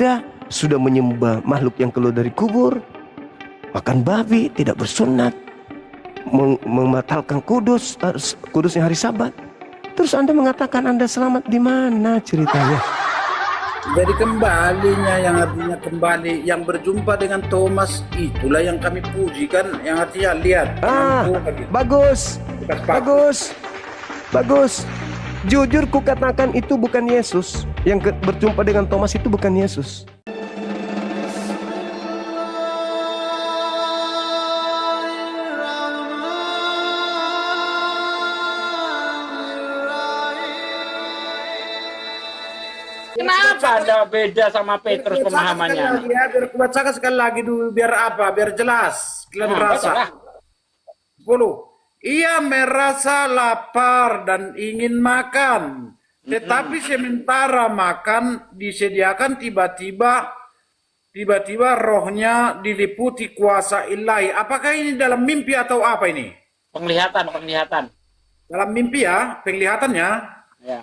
Anda sudah menyembah makhluk yang keluar dari kubur, makan babi, tidak bersunat, membatalkan kudusnya hari Sabat. Terus Anda mengatakan Anda selamat, di mana ceritanya? Jadi kembalinya, yang artinya kembali, yang berjumpa dengan Thomas, itulah yang kami puji kan, yang artinya lihat. Bagus, bagus, bagus. Jujur kukatakan itu bukan Yesus. Yang berjumpa dengan Thomas itu bukan Yesus. Kenapa ada beda sama Petrus pemahamannya? Biar bacakan sekali lagi dulu, biar apa? Biar jelas. Kalian merasa. 10. Ia merasa lapar dan ingin makan, tetapi sementara makan disediakan, tiba-tiba rohnya diliputi kuasa ilahi. Apakah ini dalam mimpi atau apa ini? Penglihatan. Dalam mimpi ya, penglihatannya. Ya.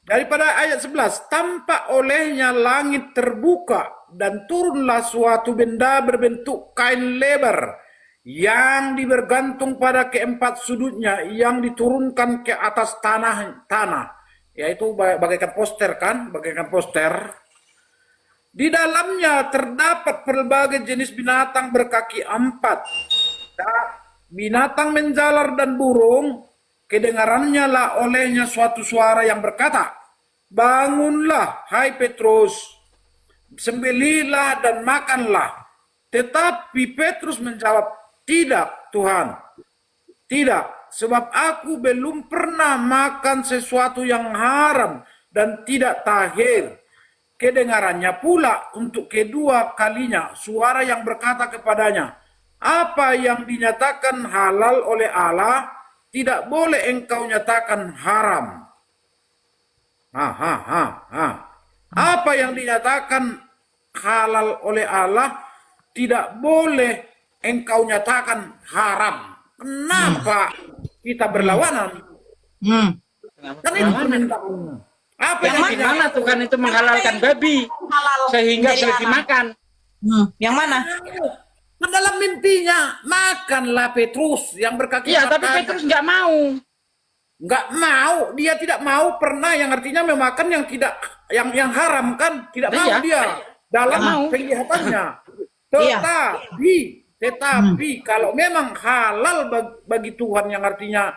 Daripada ayat 11, tampak olehnya langit terbuka dan turunlah suatu benda berbentuk kain lebar yang dibergantung pada keempat sudutnya, yang diturunkan ke atas tanah, yaitu bagaikan poster kan, bagaikan poster. Di dalamnya terdapat berbagai jenis binatang berkaki 4, binatang menjalar dan burung. Kedengarannya lah olehnya suatu suara yang berkata, bangunlah, hai Petrus, sembelihlah dan makanlah. Tetapi Petrus menjawab, tidak Tuhan, tidak, sebab aku belum pernah makan sesuatu yang haram dan tidak tahir. Kedengarannya pula untuk kedua kalinya suara yang berkata kepadanya, apa yang dinyatakan halal oleh Allah, tidak boleh engkau nyatakan haram. Apa yang dinyatakan halal oleh Allah, tidak boleh engkau nyatakan haram. Kenapa kita berlawanan? Kan itu permintaan. Apa yang mana Tuhan itu menghalalkan babi sehingga boleh dimakan? Yang mana? Dalam mimpinya, makanlah Petrus yang berkaki 4. Iya, tapi Petrus nggak mau. Nggak mau, dia tidak mau pernah, yang artinya memakan yang tidak, yang haram kan, tidak mau dia dalam penglihatannya. Tetapi kalau memang halal bagi Tuhan, yang artinya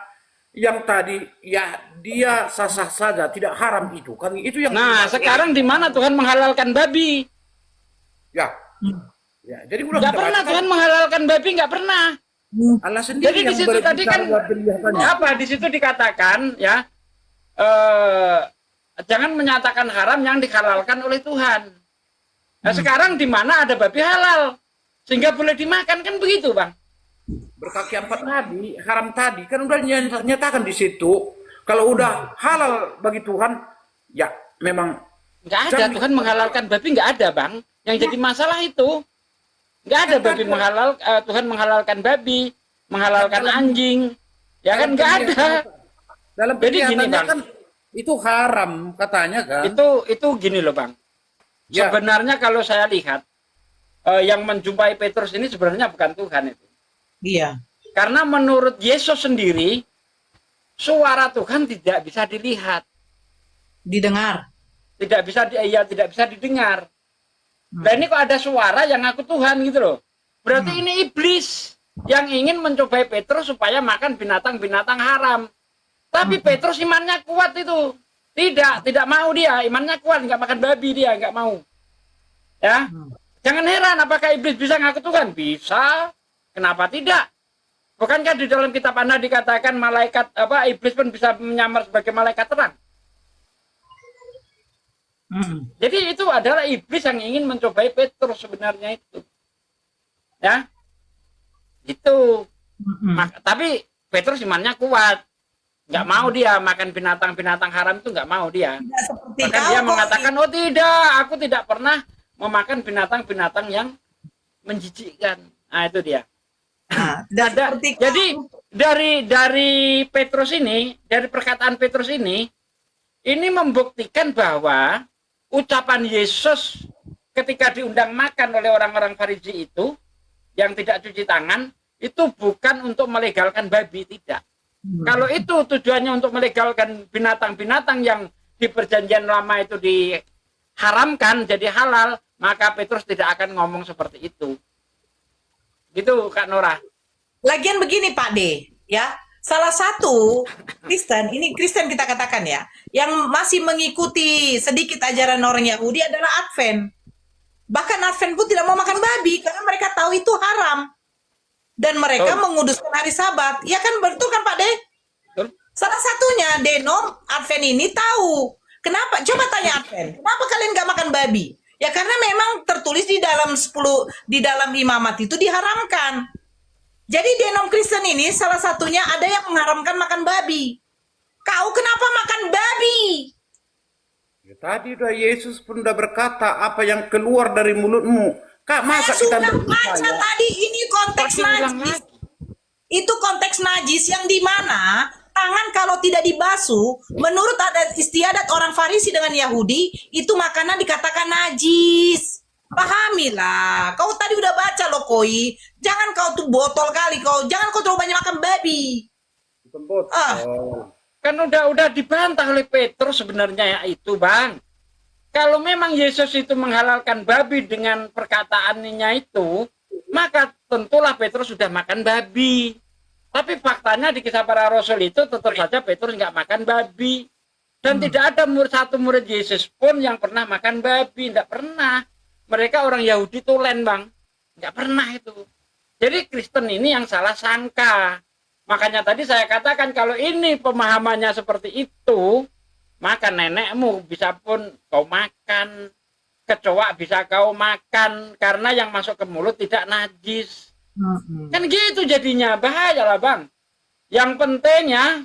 yang tadi ya dia sah-sah saja, tidak haram itu kan, itu yang. Nah, sekarang di mana Tuhan menghalalkan babi? Ya. Ya, jadi nggak pernah Tuhan menghalalkan babi, nggak pernah. Allah sendiri. Jadi di situ tadi kan apa? Di situ dikatakan ya, jangan menyatakan haram yang dihalalkan oleh Tuhan. Nah, sekarang di mana ada babi halal sehingga boleh dimakan, kan begitu, Bang? Berkaki 4 tadi, haram tadi kan udah nyatakan di situ. Kalau udah halal bagi Tuhan, ya memang nggak ada. Tuhan menghalalkan babi nggak ada, Bang. Yang jadi masalah itu nggak ada babi Tuhan menghalalkan babi, menghalalkan anjing, ya kan nggak ada. Dalam penglihatannya kan itu haram katanya kan. Itu gini loh, Bang. Ya. Sebenarnya kalau saya lihat yang menjumpai Petrus ini sebenarnya bukan Tuhan itu. Iya. Karena menurut Yesus sendiri, suara Tuhan tidak bisa dilihat, didengar, tidak bisa didengar. Nah, ini kok ada suara yang ngaku Tuhan gitu loh. Berarti ini iblis yang ingin mencobai Petrus supaya makan binatang-binatang haram. Tapi Petrus imannya kuat itu. Tidak mau dia, imannya kuat, nggak makan babi dia, nggak mau. Ya, jangan heran apakah iblis bisa ngaku Tuhan? Bisa. Kenapa tidak? Bukankah di dalam kitab Anda dikatakan malaikat iblis pun bisa menyamar sebagai malaikat terang? Jadi itu adalah iblis yang ingin mencobai Petrus sebenarnya itu. Ya. Itu. Tapi Petrus imannya kuat. Nggak mau dia makan binatang-binatang haram, itu nggak mau dia. Bahkan dia mengatakan, oh tidak, aku tidak pernah memakan binatang-binatang yang menjijikkan. Nah, itu dia. Jadi dari Petrus ini, dari perkataan Petrus ini membuktikan bahwa ucapan Yesus ketika diundang makan oleh orang-orang Farisi itu yang tidak cuci tangan, itu bukan untuk melegalkan babi, tidak. Kalau itu tujuannya untuk melegalkan binatang-binatang yang di perjanjian lama itu diharamkan jadi halal, maka Petrus tidak akan ngomong seperti itu. Gitu Kak Nora. Lagian begini Pak D, ya. Salah satu Kristen, ini Kristen kita katakan ya, yang masih mengikuti sedikit ajaran orang Yahudi adalah Advent. Bahkan Advent pun tidak mau makan babi karena mereka tahu itu haram. Dan mereka menguduskan hari Sabat. Ya kan, betul kan Pak De? Betul. Salah satunya Denom Advent ini tahu. Kenapa? Coba tanya Advent. Kenapa kalian nggak makan babi? Ya karena memang tertulis di dalam 10 di dalam imamat itu diharamkan. Jadi Denom Kristen ini salah satunya ada yang mengharamkan makan babi. Kau kenapa makan babi? Ya, tadi udah Yesus pun udah berkata apa yang keluar dari mulutmu. Kak, masa kita Sudah baca tadi ini konteks najis. Itu konteks najis yang dimana tangan kalau tidak dibasuh, menurut adat istiadat orang Farisi dengan Yahudi, itu makanan dikatakan najis. Pahamilah. Kau tadi udah baca loh Koi. Jangan kau tuh botol kali kau. Jangan kau terlalu banyak makan babi. Kan udah dibantah oleh Petrus sebenarnya ya itu Bang. Kalau memang Yesus itu menghalalkan babi dengan perkataannya itu, maka tentulah Petrus sudah makan babi. Tapi faktanya di Kisah Para Rasul itu tetap saja Petrus nggak makan babi. Dan tidak ada satu murid Yesus pun yang pernah makan babi. Nggak pernah. Mereka orang Yahudi tulen Bang. Nggak pernah itu. Jadi Kristen ini yang salah sangka. Makanya tadi saya katakan kalau ini pemahamannya seperti itu, maka nenekmu bisa pun kau makan, kecoa bisa kau makan, karena yang masuk ke mulut tidak najis. Kan gitu jadinya, bahaya lah Bang. Yang pentingnya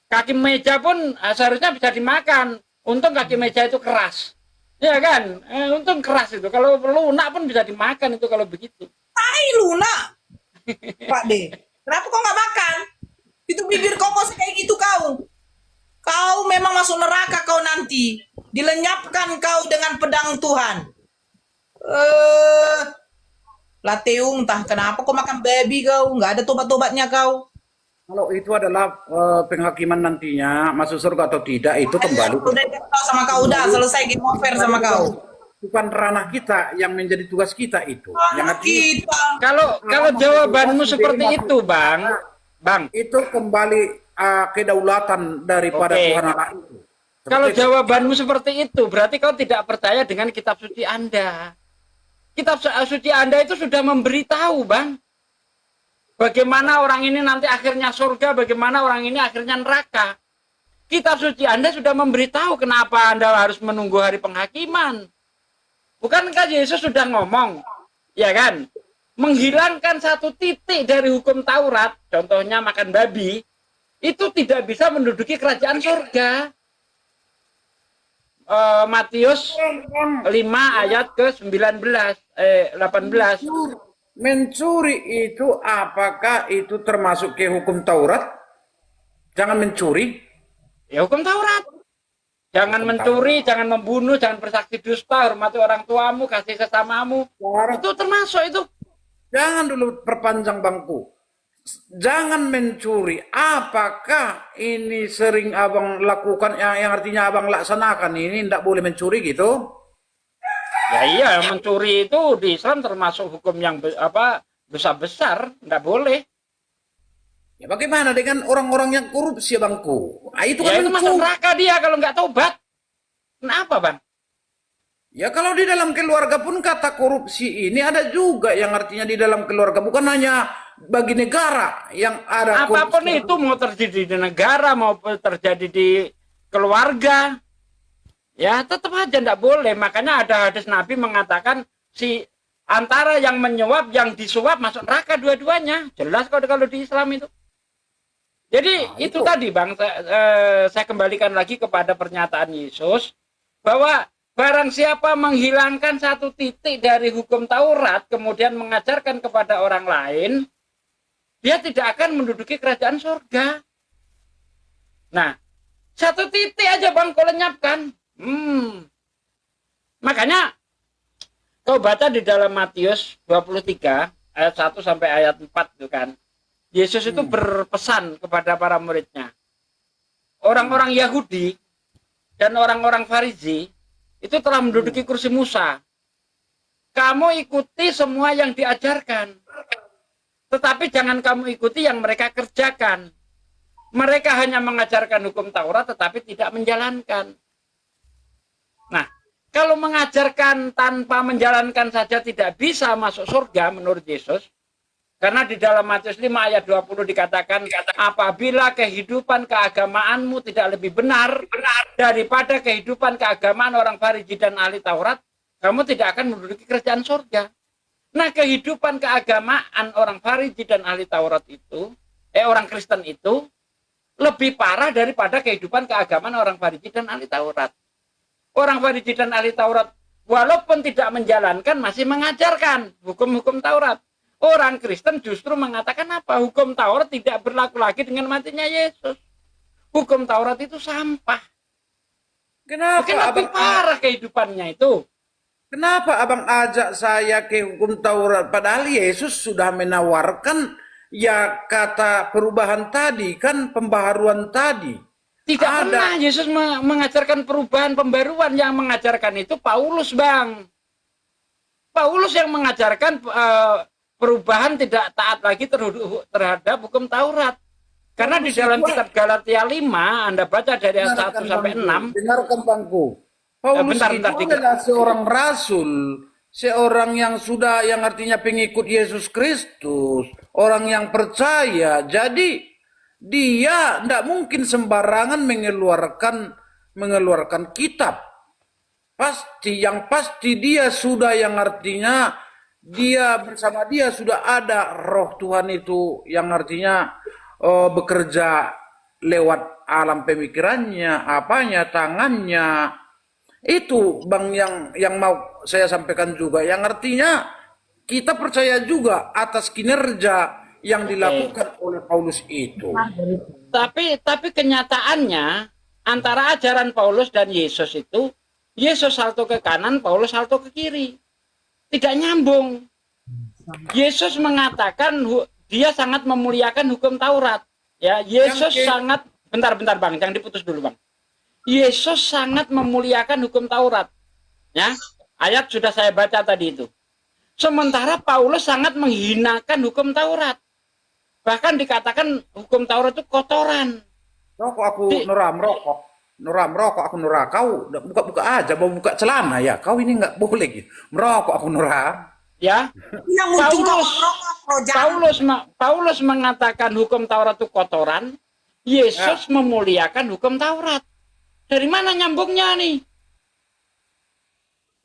kaki meja pun seharusnya bisa dimakan. Untung kaki meja itu keras. Ya kan? Untung keras itu. Kalau lunak pun bisa dimakan itu kalau begitu. Tai lunak. Pak D. Kenapa kau nggak makan? Itu bibir kokos kayak gitu kau. Kau memang masuk neraka kau nanti. Dilenyapkan kau dengan pedang Tuhan. Lateung tah, kenapa kau makan babi kau? Nggak ada tobat-tobatnya kau. Kalau itu adalah penghakiman nantinya masuk surga atau tidak itu kembali. Udah tahu sama kau, udah selesai game over sama kau. Bukan ranah kita yang menjadi tugas kita itu. Yang Kita. Kalau jawabanmu seperti itu Bang, itu kembali kedaulatan daripada Oke. Tuhan Allah itu. Kalau jawabanmu seperti itu, berarti kau tidak percaya dengan kitab suci Anda. Kitab suci Anda itu sudah memberitahu, Bang. Bagaimana orang ini nanti akhirnya surga, bagaimana orang ini akhirnya neraka. Kitab suci Anda sudah memberitahu kenapa Anda harus menunggu hari penghakiman. Bukankah Yesus sudah ngomong, ya kan? Menghilangkan satu titik dari hukum Taurat, contohnya makan babi, itu tidak bisa menduduki kerajaan surga. Matius 5 ayat ke-18. Mencuri itu apakah itu termasuk ke hukum Taurat? Jangan mencuri. Ya hukum Taurat. Jangan mencuri, jangan membunuh, jangan bersaksi dusta, hormati orang tuamu, kasih sesamamu. Itu termasuk itu. Jangan dulu perpanjang bangku. Jangan mencuri. Apakah ini sering abang lakukan yang artinya abang laksanakan ini tidak boleh mencuri gitu? Ya iya, mencuri itu di Islam termasuk hukum yang besar-besar, tidak boleh. Ya bagaimana dengan orang-orang yang korupsi bangku? Itu Ya kan itu masuk neraka dia kalau nggak tobat. Kenapa Bang? Ya kalau di dalam keluarga pun kata korupsi ini ada juga yang artinya di dalam keluarga, bukan hanya bagi negara yang ada Apapun korupsi. itu mau terjadi di negara, mau terjadi di keluarga, ya tetap aja tidak boleh. Makanya ada hadis Nabi mengatakan si antara yang menyuap, yang disuap masuk neraka dua-duanya. Jelas kalau di Islam itu. Jadi itu tadi Bang, saya kembalikan lagi kepada pernyataan Yesus bahwa barang siapa menghilangkan satu titik dari hukum Taurat kemudian mengajarkan kepada orang lain, dia tidak akan menduduki kerajaan surga. Nah, satu titik aja Bang kau lenyapkan. Makanya Kau baca di dalam Matius 23 ayat 1 sampai ayat 4 itu kan. Yesus itu berpesan kepada para muridnya. Orang-orang Yahudi dan orang-orang Farisi itu telah menduduki kursi Musa. Kamu ikuti semua yang diajarkan. Tetapi jangan kamu ikuti yang mereka kerjakan. Mereka hanya mengajarkan hukum Taurat tetapi tidak menjalankan. Nah, kalau mengajarkan tanpa menjalankan saja tidak bisa masuk surga menurut Yesus. Karena di dalam Matius 5 ayat 20 dikatakan, apabila kehidupan keagamaanmu tidak lebih benar daripada kehidupan keagamaan orang Farisi dan ahli Taurat, kamu tidak akan menduduki kerajaan surga. Nah, kehidupan keagamaan orang Farisi dan ahli Taurat itu, orang Kristen itu, lebih parah daripada kehidupan keagamaan orang Farisi dan ahli Taurat. Orang Farisi dan ahli Taurat, walaupun tidak menjalankan, masih mengajarkan hukum-hukum Taurat. Orang Kristen justru mengatakan apa? Hukum Taurat tidak berlaku lagi dengan matinya Yesus. Hukum Taurat itu sampah. Kenapa Mungkin lebih parah kehidupannya itu. Kenapa abang ajak saya ke hukum Taurat? Padahal Yesus sudah menawarkan ya kata perubahan tadi, kan pembaharuan tadi. Tidak pernah Yesus mengajarkan perubahan pembaruan. Yang mengajarkan itu Paulus, Bang. Paulus yang mengajarkan perubahan tidak taat lagi terhadap hukum Taurat. Karena di dalam kitab Galatia 5, Anda baca dari ayat 1 sampai 6. Dengarkan Bangku. Paulus itu adalah seorang rasul, seorang yang artinya pengikut Yesus Kristus, orang yang percaya. Jadi dia tidak mungkin sembarangan mengeluarkan kitab. Yang pasti dia sudah, yang artinya bersama dia sudah ada roh Tuhan itu, yang artinya bekerja lewat alam pemikirannya, tangannya. Itu Bang yang mau saya sampaikan juga, yang artinya kita percaya juga atas kinerja yang dilakukan oleh Paulus itu. Tapi kenyataannya antara ajaran Paulus dan Yesus itu, Yesus salto ke kanan, Paulus salto ke kiri. Tidak nyambung. Yesus mengatakan dia sangat memuliakan hukum Taurat. Ya, Yesus sangat bentar Bang, jangan diputus dulu Bang. Yesus sangat memuliakan hukum Taurat. Ya, ayat sudah saya baca tadi itu. Sementara Paulus sangat menghinakan hukum Taurat. Bahkan dikatakan hukum Taurat itu kotoran. Rokok aku merokok. Merokok aku Nora. Kau buka aja, mau buka celana ya. Kau ini nggak boleh gitu. Merokok aku Nora. Ya. Paulus mengatakan hukum Taurat itu kotoran. Yesus memuliakan hukum Taurat. Dari mana nyambungnya nih?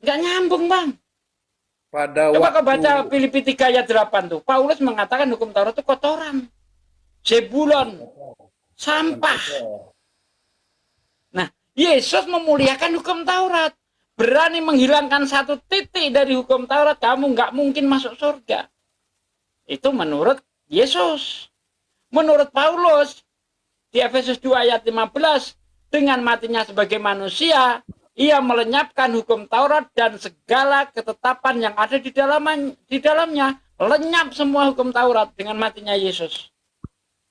Nggak nyambung, Bang. Coba kau baca Filipi 3 ayat 8 tuh. Paulus mengatakan hukum Taurat itu kotoran. Zebulon. Sampah. Nah, Yesus memuliakan hukum Taurat. Berani menghilangkan satu titik dari hukum Taurat, kamu nggak mungkin masuk surga. Itu menurut Yesus. Menurut Paulus, di Efesus 2 ayat 15, dengan matinya sebagai manusia, ia melenyapkan hukum Taurat dan segala ketetapan yang ada di dalamnya. Lenyap semua hukum Taurat dengan matinya Yesus.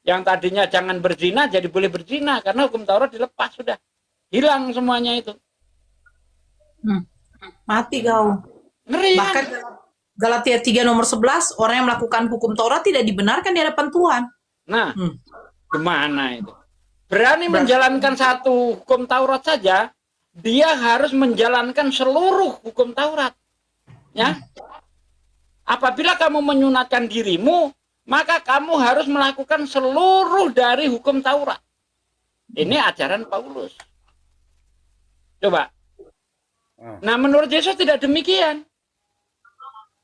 Yang tadinya jangan berzina, jadi boleh berzina. Karena hukum Taurat dilepas, sudah. Hilang semuanya itu. Mati kau. Ngeri. Bahkan Galatia 3 nomor 11, orang yang melakukan hukum Taurat tidak dibenarkan di hadapan Tuhan. Nah, gimana itu? Berani menjalankan satu hukum Taurat saja, dia harus menjalankan seluruh hukum Taurat. Ya. Apabila kamu menyunatkan dirimu, maka kamu harus melakukan seluruh dari hukum Taurat. Ini ajaran Paulus. Coba. Nah, menurut Yesus tidak demikian.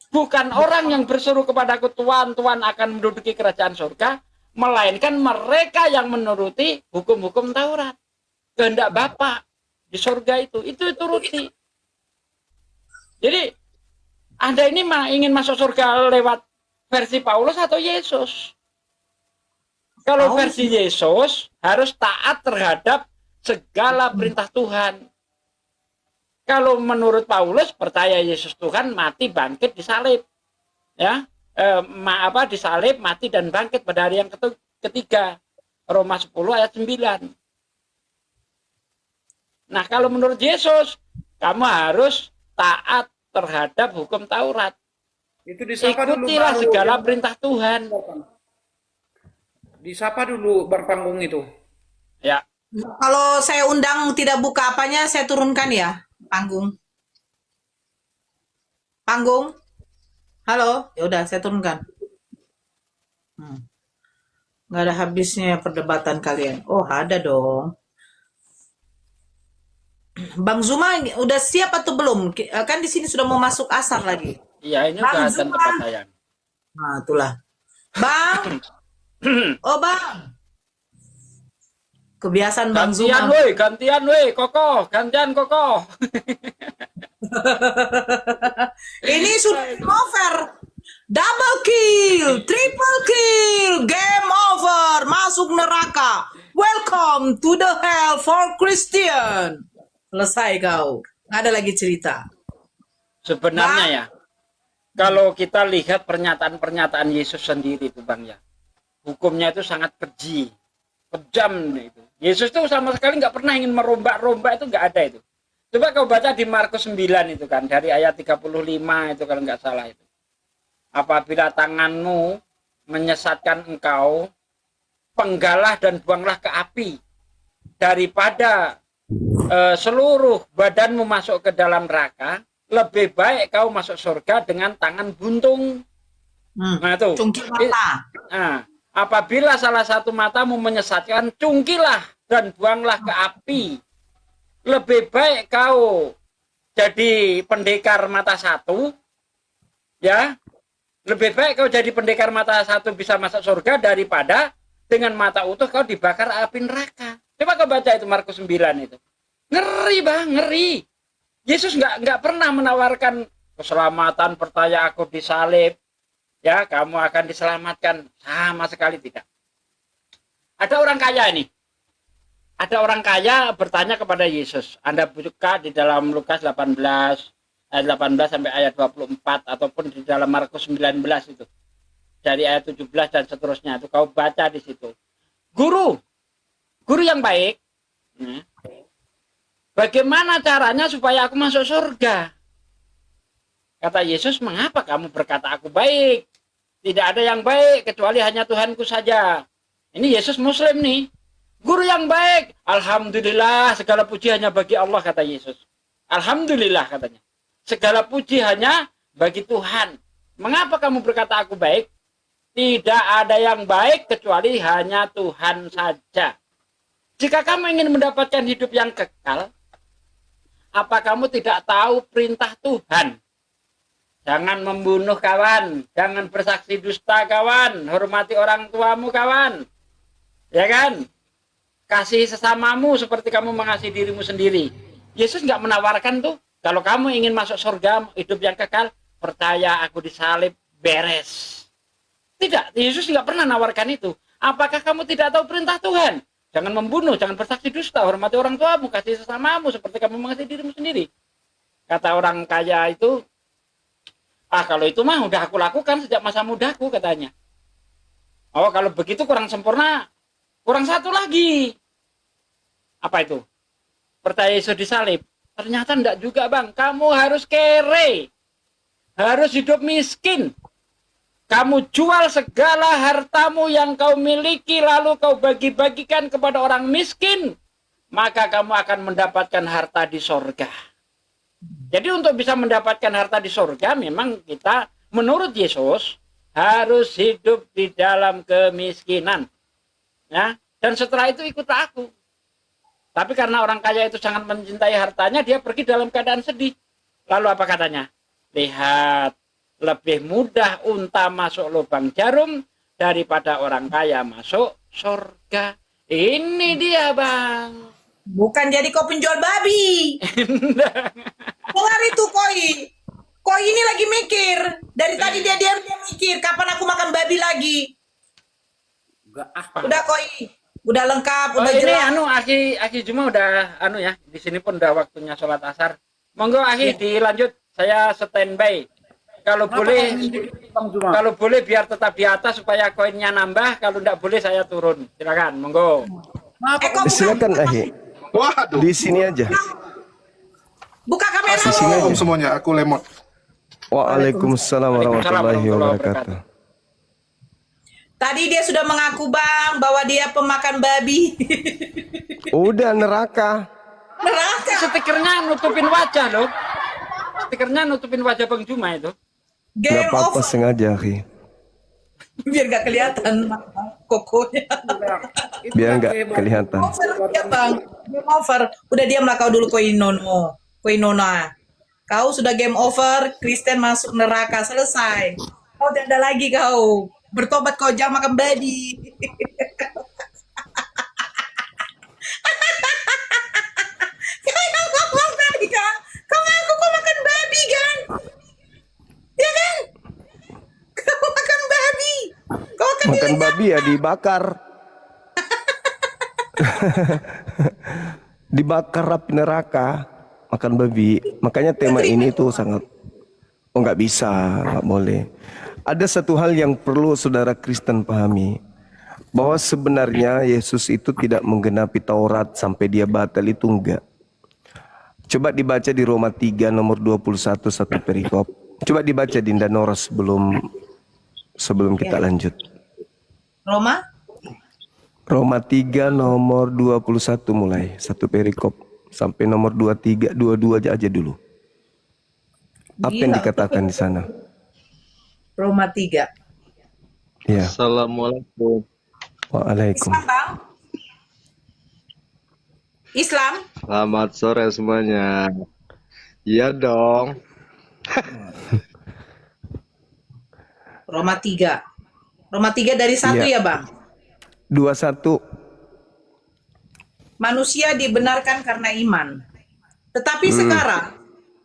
Bukan orang yang berseru kepadaku, Tuhan, Tuhan akan menduduki kerajaan surga, melainkan mereka yang menuruti hukum-hukum Taurat. Kehendak Bapa di surga itu turuti. Jadi, Anda ini ingin masuk surga lewat versi Paulus atau Yesus? Kalau versi Yesus, harus taat terhadap segala perintah Tuhan. Kalau menurut Paulus percaya Yesus Tuhan, mati, bangkit, disalib. Ya, disalib, mati dan bangkit pada hari yang ketiga. Roma 10 ayat 9. Nah, kalau menurut Yesus, kamu harus taat terhadap hukum Taurat. Itu disapa dulu Ikutilah baru segala yang- perintah Tuhan. Disapa dulu Bang Panggung itu. Ya, Kalau saya undang tidak buka apanya, saya turunkan ya, panggung. Panggung. Halo, ya udah saya turunkan. Nggak ada habisnya perdebatan kalian. Oh, ada dong. Bang Zuma udah siap atau belum? Kan di sini sudah mau masuk asar lagi. iya ini Bang udah Zuma. tempat saya. Nah, itulah. Bang. Oh, Bang. Kebiasaan Bang Gantian Zuma. woi, kokoh, gantian kokoh. Ini sudah over. Double kill, triple kill, game over, masuk neraka. Welcome to the hell for Christian. Selesai kau. Nggak ada lagi cerita. Sebenarnya ya, kalau kita lihat pernyataan-pernyataan Yesus sendiri itu Bang ya, hukumnya itu sangat keji, kejam itu. Yesus itu sama sekali nggak pernah ingin merombak-rombak, itu nggak ada itu. Coba kau baca di Markus 9 itu kan, dari ayat 35 itu kalau nggak salah itu. Apabila tanganmu menyesatkan engkau, penggalah dan buanglah ke api, daripada seluruh badanmu masuk ke dalam neraka, lebih baik kau masuk surga dengan tangan buntung. Nah itu. Cungkil mata. Nah, apabila salah satu matamu menyesatkan, cungkilah dan buanglah ke api. Lebih baik kau jadi pendekar mata satu, ya. Lebih baik kau jadi pendekar mata satu bisa masuk surga daripada dengan mata utuh kau dibakar api neraka. Coba kau baca itu Markus 9 itu. Ngeri Bang, ngeri. Yesus nggak pernah menawarkan keselamatan, percaya aku disalib, ya kamu akan diselamatkan, sama sekali tidak. Ada orang kaya ini. Ada orang kaya bertanya kepada Yesus. Anda buka di dalam Lukas 18 ayat 18 sampai ayat 24 ataupun di dalam Markus 19 itu. Dari ayat 17 dan seterusnya itu kau baca di situ. Guru yang baik, bagaimana caranya supaya aku masuk surga? Kata Yesus, mengapa kamu berkata aku baik? Tidak ada yang baik kecuali hanya Tuhanku saja. Ini Yesus Muslim nih. Guru yang baik, alhamdulillah segala puji hanya bagi Allah, kata Yesus. Alhamdulillah katanya. Segala puji hanya bagi Tuhan. Mengapa kamu berkata aku baik? Tidak ada yang baik kecuali hanya Tuhan saja. Jika kamu ingin mendapatkan hidup yang kekal, apa kamu tidak tahu perintah Tuhan? Jangan membunuh kawan, jangan bersaksi dusta kawan, hormati orang tuamu kawan. Ya kan? Kasih sesamamu seperti kamu mengasihi dirimu sendiri. Yesus nggak menawarkan tuh, kalau kamu ingin masuk surga, hidup yang kekal, percaya aku disalib, beres. Tidak, Yesus nggak pernah nawarkan itu. Apakah kamu tidak tahu perintah Tuhan? Jangan membunuh, jangan bersaksi dusta, hormati orang tuamu, kasih sesamamu seperti kamu mengasihi dirimu sendiri. Kata orang kaya itu, kalau itu mah udah aku lakukan sejak masa mudaku katanya. Oh, kalau begitu kurang sempurna, kurang satu lagi. Apa itu? Percaya Yesus disalib. Ternyata enggak juga Bang, kamu harus kere. Harus hidup miskin. Kamu jual segala hartamu yang kau miliki lalu kau bagi-bagikan kepada orang miskin. Maka kamu akan mendapatkan harta di sorga. Jadi untuk bisa mendapatkan harta di sorga memang kita menurut Yesus harus hidup di dalam kemiskinan. Ya, dan setelah itu ikut aku. Tapi karena orang kaya itu sangat mencintai hartanya, dia pergi dalam keadaan sedih. Lalu apa katanya? Lihat, lebih mudah unta masuk lubang jarum daripada orang kaya masuk surga. Ini dia Bang. Bukan jadi kau penjual babi. Dengar itu Koi. Koi ini lagi mikir. Dari tadi dia mikir kapan aku makan babi lagi. Udah Koi. Udah lengkap, udah ini jelas. Aki Juma udah ya. Di sini pun udah waktunya sholat asar. Monggo akhi dilanjut. Saya standby. Kalau boleh, Bang Juma? kalau boleh biar tetap di atas supaya koinnya nambah. Kalau tidak boleh saya turun. Silakan, monggo. Kok Silakan Ahi. Waduh. Di sini aja. buka kamera. Di sini aja. Semuanya, aku lemot. Waalaikumsalam warahmatullahi wabarakatuh. Tadi dia sudah mengaku Bang bahwa dia pemakan babi. Udah neraka. Neraka. Stikernya nutupin wajah loh. Stikernya nutupin wajah Bang Juma itu. Gak Game apa-apa over. sengaja Ahi. Biar gak kelihatan kokonya. Biar nggak kelihatan. Over ya Bang. Game over. Udah diamlah kau dulu Koinono. Koinona. Kau sudah game over. Kristen masuk neraka. Selesai. Kau tidak ada lagi kau. Bertobat kau jangan makan babi. Kau ngomong tadi kan? Kau ngaku kau makan babi kan? Ya kan? Kau makan babi. Kau akan Makan babi ya dibakar. Dibakar api neraka. Makan babi. Makanya tema ini tuh sangat. Oh nggak bisa, nggak boleh. Ada satu hal yang perlu saudara Kristen pahami. Bahwa sebenarnya Yesus itu tidak menggenapi Taurat sampai dia batal itu enggak. Coba dibaca di Roma 3 nomor 21 satu perikop. Coba dibaca Dinda Nora sebelum kita lanjut. Roma? Roma 3 nomor 21 mulai satu perikop sampai nomor 23 22 aja dulu. Apa yang Gila. dikatakan di sana? Roma 3. Ya. Assalamualaikum. Waalaikum. Islam, Bang? Islam? Selamat sore semuanya. Iya dong. Roma 3. Roma 3 dari 1 Iya. ya, Bang? 21. Manusia dibenarkan karena iman. Tetapi sekarang,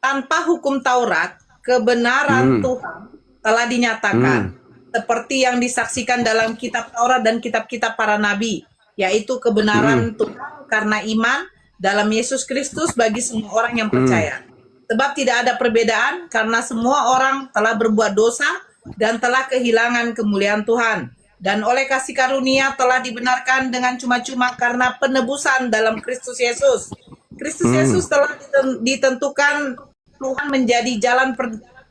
tanpa hukum Taurat, kebenaran Tuhan telah dinyatakan. Seperti yang disaksikan dalam kitab Taurat dan kitab-kitab para nabi. Yaitu kebenaran Tuhan karena iman dalam Yesus Kristus bagi semua orang yang percaya. Sebab tidak ada perbedaan karena semua orang telah berbuat dosa dan telah kehilangan kemuliaan Tuhan. Dan oleh kasih karunia telah dibenarkan dengan cuma-cuma karena penebusan dalam Kristus Yesus. Kristus Yesus telah ditentukan Tuhan menjadi jalan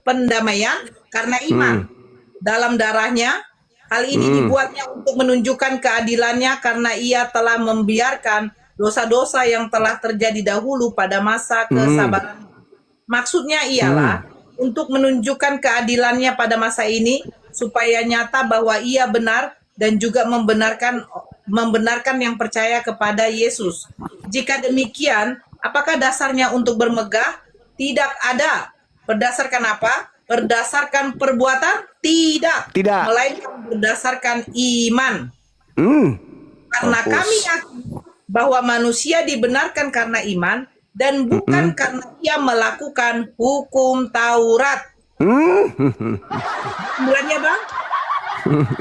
pendamaian karena iman dalam darahnya. Hal ini dibuatnya untuk menunjukkan keadilannya karena ia telah membiarkan dosa-dosa yang telah terjadi dahulu pada masa kesabaran. Maksudnya ialah untuk menunjukkan keadilannya pada masa ini supaya nyata bahwa ia benar dan juga membenarkan yang percaya kepada Yesus. Jika demikian, apakah dasarnya untuk bermegah? Tidak ada. Berdasarkan apa? Berdasarkan perbuatan? Tidak. Tidak. Melainkan berdasarkan iman. Karena Mampus. kami yakin bahwa manusia dibenarkan karena iman dan bukan karena ia melakukan hukum Taurat. Bulannya Bang?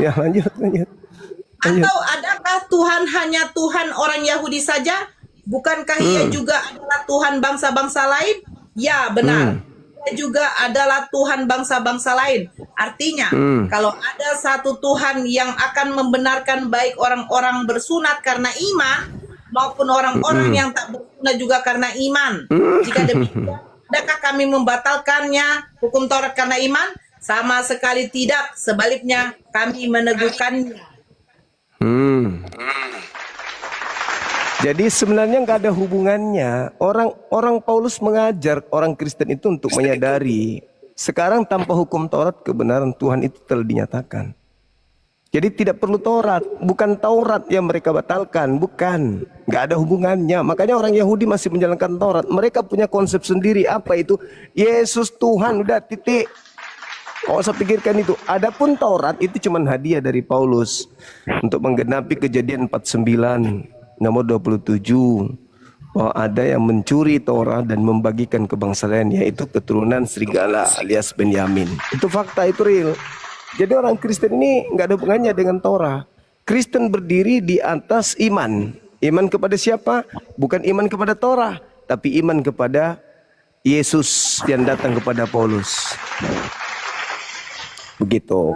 Ya lanjut. Atau adakah Tuhan hanya Tuhan orang Yahudi saja? Bukankah ia juga adalah Tuhan bangsa-bangsa lain? Ya benar. Ia juga adalah Tuhan bangsa-bangsa lain. Artinya, kalau ada satu Tuhan yang akan membenarkan baik orang-orang bersunat karena iman, maupun orang-orang yang tak bersunat juga karena iman. Jika demikian, adakah kami membatalkannya hukum Taurat karena iman? Sama sekali tidak. Sebaliknya, kami meneguhkannya. Jadi sebenarnya nggak ada hubungannya. Orang Paulus mengajar orang Kristen itu untuk menyadari sekarang tanpa hukum Taurat kebenaran Tuhan itu telah dinyatakan. Jadi tidak perlu Taurat, bukan Taurat yang mereka batalkan, bukan. Nggak ada hubungannya. Makanya orang Yahudi masih menjalankan Taurat. Mereka punya konsep sendiri. Apa itu? Yesus Tuhan, udah titik. Kau usah pikirkan itu. Adapun Taurat itu cuma hadiah dari Paulus untuk menggenapi Kejadian 49 nomor 27 bahwa ada yang mencuri Torah dan membagikan ke bangsa lain, yaitu keturunan serigala alias Benyamin. Itu fakta, itu real. Jadi orang Kristen ini nggak ada hubungannya dengan Torah. Kristen berdiri di atas iman. Iman kepada siapa? Bukan iman kepada Torah, tapi iman kepada Yesus yang datang kepada Paulus. Begitu.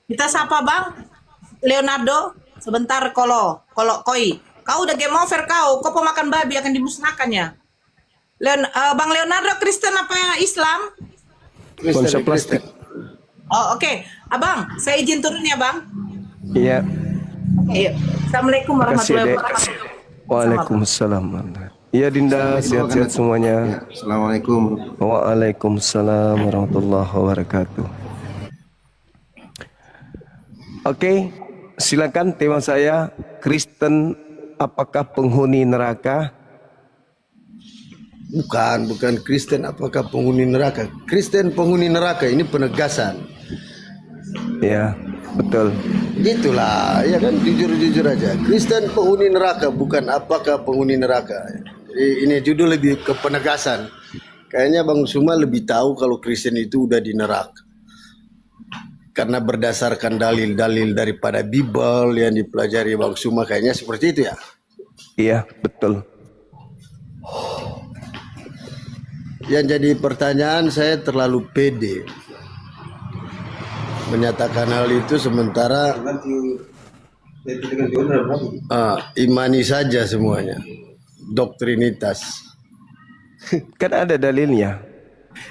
Kita sapa Bang Leonardo. Sebentar kalau koi. Kau udah game over kau pemakan babi akan dimusnahkannya. Bang Leonardo Kristen apa Islam? Konsep plastik. Oh oke. Abang, saya izin turun ya Bang. Iya. Oke, Assalamualaikum warahmatullahi Dek. wabarakatuh. Waalaikumsalam. Iya Dinda, sehat-sehat semuanya. Assalamualaikum. Waalaikumsalam warahmatullahi wabarakatuh. Oke, silakan tema saya, Kristen apakah penghuni neraka? Bukan Kristen apakah penghuni neraka. Kristen penghuni neraka ini penegasan. Ya, betul. Itulah, ya kan, jujur aja. Kristen penghuni neraka, bukan apakah penghuni neraka. Ini judul lebih ke penegasan. Kayaknya Bang Suma lebih tahu kalau Kristen itu udah di neraka. Karena berdasarkan dalil-dalil daripada Bible yang dipelajari Bang Suma, kayaknya seperti itu ya. Iya, betul. Yang jadi pertanyaan, saya terlalu pede menyatakan hal itu, sementara imani saja semuanya, doktrinitas. Kan ada dalilnya.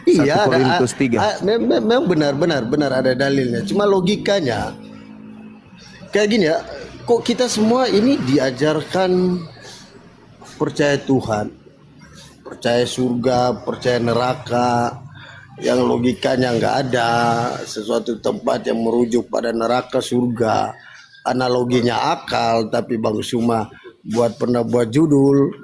1 Iya, Korintus 3. memang benar ada dalilnya. Cuma logikanya kayak gini ya, kok kita semua ini diajarkan percaya Tuhan, percaya surga, percaya neraka, yang logikanya nggak ada, sesuatu tempat yang merujuk pada neraka surga, analoginya akal. Tapi Bang Suma pernah buat judul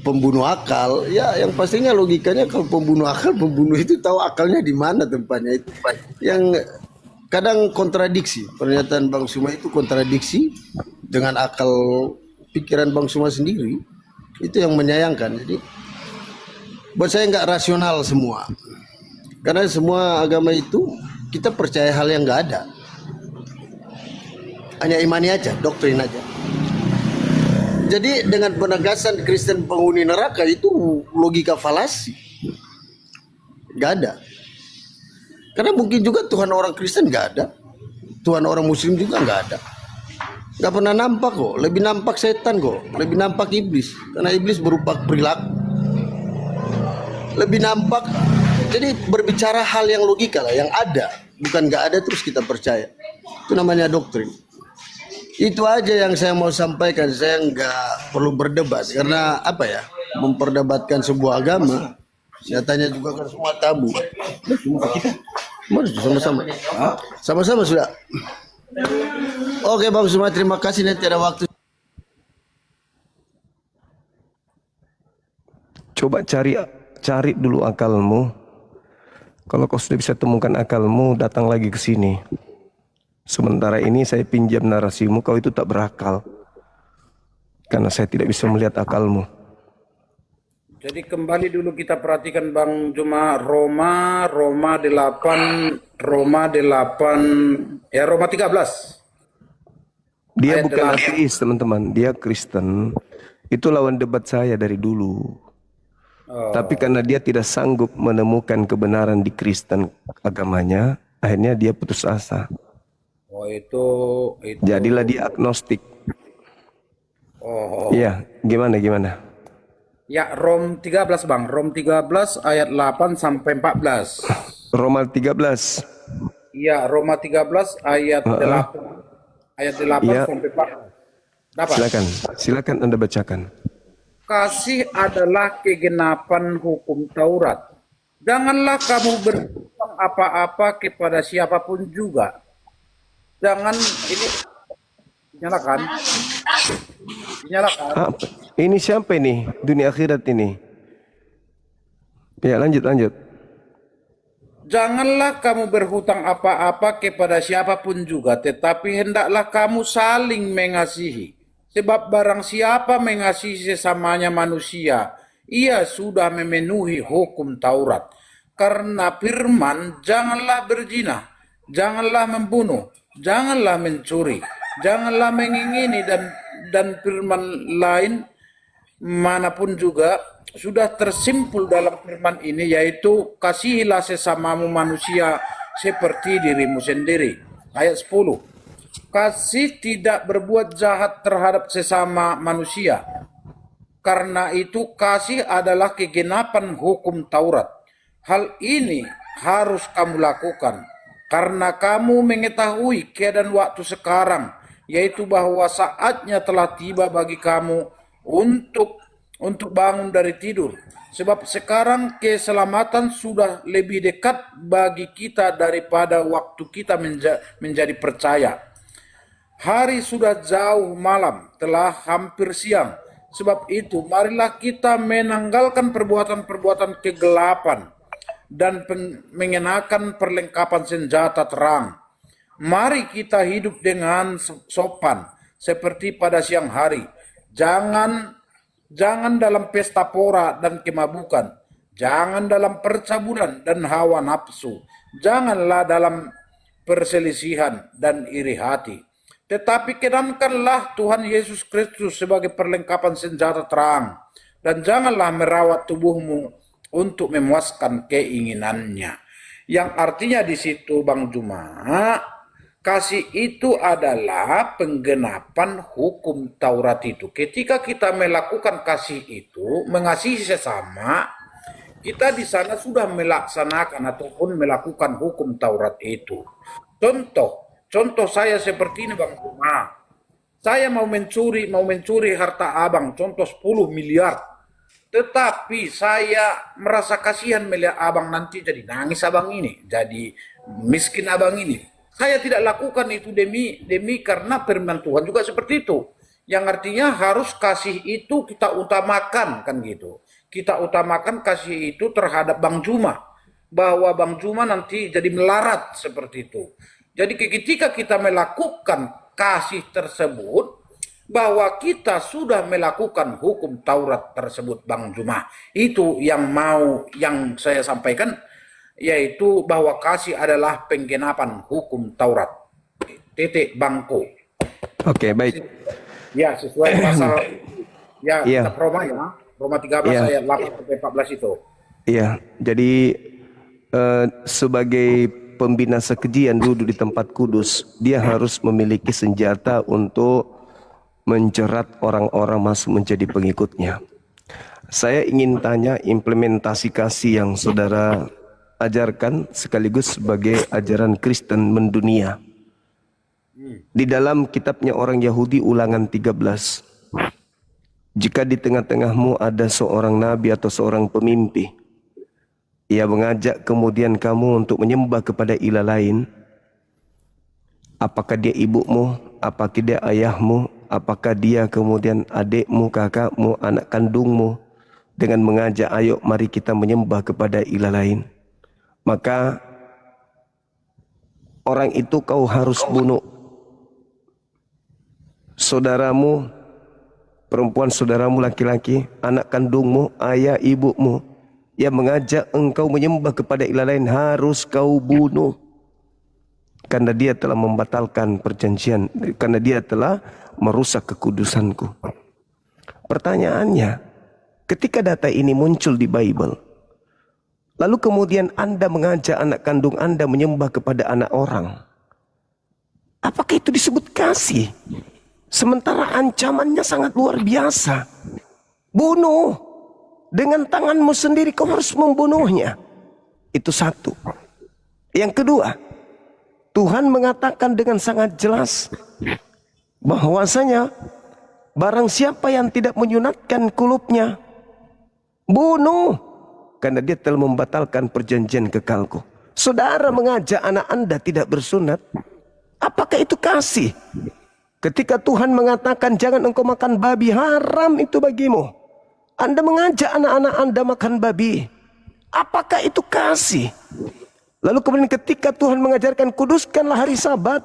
pembunuh akal, ya yang pastinya logikanya kalau pembunuh akal, pembunuh itu tahu akalnya di mana tempatnya itu. Yang kadang kontradiksi, pernyataan Bang Suma itu kontradiksi dengan akal pikiran Bang Suma sendiri. Itu yang menyayangkan. Jadi buat saya nggak rasional semua, karena semua agama itu kita percaya hal yang nggak ada, hanya imani aja, doktrin aja. Jadi dengan penegasan Kristen penghuni neraka itu logika falasi, nggak ada. Karena mungkin juga Tuhan orang Kristen nggak ada, Tuhan orang Muslim juga nggak ada, nggak pernah nampak kok. Lebih nampak setan kok, lebih nampak iblis, karena iblis berupa perilaku, lebih nampak. Jadi berbicara hal yang logika lah, yang ada, bukan nggak ada terus kita percaya. Itu namanya doktrin. Itu aja yang saya mau sampaikan. Saya nggak perlu berdebat, karena apa ya, memperdebatkan sebuah agama nyatanya juga kan semua tabu. Mari sama-sama sudah. Oke Bang Suma, terima kasih. Nanti ada waktu. Coba cari dulu akalmu. Kalau kau sudah bisa temukan akalmu, datang lagi ke sini. Sementara ini saya pinjam narasimu, kau itu tak berakal. Karena saya tidak bisa melihat akalmu. Jadi kembali dulu kita perhatikan Bang Juma, Roma 8, Roma 13. Dia Ayat bukan 8. ateis teman-teman, dia Kristen. Itu lawan debat saya dari dulu. Tapi karena dia tidak sanggup menemukan kebenaran di Kristen agamanya, akhirnya dia putus asa. Oh itu. Jadilah dia agnostik. Oh. Iya, gimana? Ya, Rom 13 Bang, Rom 13 ayat 8 sampai 14. Roma 13. Iya, Roma 13 ayat 8. Ayat 8 Iya. sampai 14. Dapat. Silakan Anda bacakan. Kasih adalah kegenapan hukum Taurat. Janganlah kamu berhutang apa-apa kepada siapapun juga. Jangan ini nyalakan. Ini siapa ini? Dunia akhirat ini. Ya, lanjut. Janganlah kamu berhutang apa-apa kepada siapapun juga, tetapi hendaklah kamu saling mengasihi. Sebab barang siapa mengasihi sesamanya manusia, ia sudah memenuhi hukum Taurat. Karena firman, janganlah berzina, janganlah membunuh, janganlah mencuri, janganlah mengingini dan firman lain manapun juga sudah tersimpul dalam firman ini, yaitu kasihilah sesamamu manusia seperti dirimu sendiri. Ayat 10. Kasih tidak berbuat jahat terhadap sesama manusia. Karena itu kasih adalah kegenapan hukum Taurat. Hal ini harus kamu lakukan karena kamu mengetahui keadaan waktu sekarang, yaitu bahwa saatnya telah tiba bagi kamu untuk bangun dari tidur. Sebab sekarang keselamatan sudah lebih dekat bagi kita daripada waktu kita menjadi percaya. Hari sudah jauh malam, telah hampir siang. Sebab itu marilah kita menanggalkan perbuatan-perbuatan kegelapan dan mengenakan perlengkapan senjata terang. Mari kita hidup dengan sopan seperti pada siang hari. Jangan dalam pesta pora dan kemabukan. Jangan dalam percabulan dan hawa nafsu. Janganlah dalam perselisihan dan iri hati. Tetapi kenakanlah Tuhan Yesus Kristus sebagai perlengkapan senjata terang. Dan janganlah merawat tubuhmu untuk memuaskan keinginannya. Yang artinya di situ Bang Juma, kasih itu adalah penggenapan hukum Taurat itu. Ketika kita melakukan kasih itu, mengasihi sesama, kita di sana sudah melaksanakan ataupun melakukan hukum Taurat itu. Contoh saya seperti ini Bang Juma. Saya mau mencuri harta abang, contoh 10 miliar. Tetapi saya merasa kasihan melihat abang nanti jadi nangis abang ini, jadi miskin abang ini. Saya tidak lakukan itu demi karena firman Tuhan juga seperti itu. Yang artinya harus kasih itu kita utamakan, kan gitu. Kita utamakan kasih itu terhadap Bang Juma, bahwa Bang Juma nanti jadi melarat seperti itu. Jadi ketika kita melakukan kasih tersebut, bahwa kita sudah melakukan hukum Taurat tersebut Bang Juma. Itu yang saya sampaikan, yaitu bahwa kasih adalah penggenapan hukum Taurat. Titik Bangko. Oke, baik. Ya, sesuai pasal kitab Roma ya. Roma 13 ayat 8 sampai 14 itu. Iya, jadi sebagai pembinasa kejian duduk di tempat kudus, dia harus memiliki senjata untuk menjerat orang-orang masuk menjadi pengikutnya. Saya ingin tanya implementasi kasih yang saudara ajarkan sekaligus sebagai ajaran Kristen mendunia. Di dalam kitabnya orang Yahudi Ulangan 13. Jika di tengah-tengahmu ada seorang nabi atau seorang pemimpi, ia mengajak kemudian kamu untuk menyembah kepada ilah lain, apakah dia ibumu, apakah dia ayahmu, apakah dia kemudian adikmu, kakakmu, anak kandungmu, dengan mengajak ayo mari kita menyembah kepada ilah lain, maka orang itu kau harus bunuh. Saudaramu perempuan, saudaramu laki-laki, anak kandungmu, ayah ibumu yang mengajak engkau menyembah kepada ilah lain harus kau bunuh. Karena dia telah membatalkan perjanjian, karena dia telah merusak kekudusanku. Pertanyaannya, ketika data ini muncul di Bible, lalu kemudian Anda mengajak anak kandung Anda menyembah kepada anak orang, apakah itu disebut kasih? Sementara ancamannya sangat luar biasa. Bunuh. Dengan tanganmu sendiri kau harus membunuhnya. Itu satu. Yang kedua, Tuhan mengatakan dengan sangat jelas bahwasanya barang siapa yang tidak menyunatkan kulupnya, bunuh, karena dia telah membatalkan perjanjian kekalku. Saudara mengajak anak Anda tidak bersunat, apakah itu kasih? Ketika Tuhan mengatakan jangan engkau makan babi, haram itu bagimu, Anda mengajak anak-anak Anda makan babi, apakah itu kasih? Lalu kemudian ketika Tuhan mengajarkan kuduskanlah hari Sabat,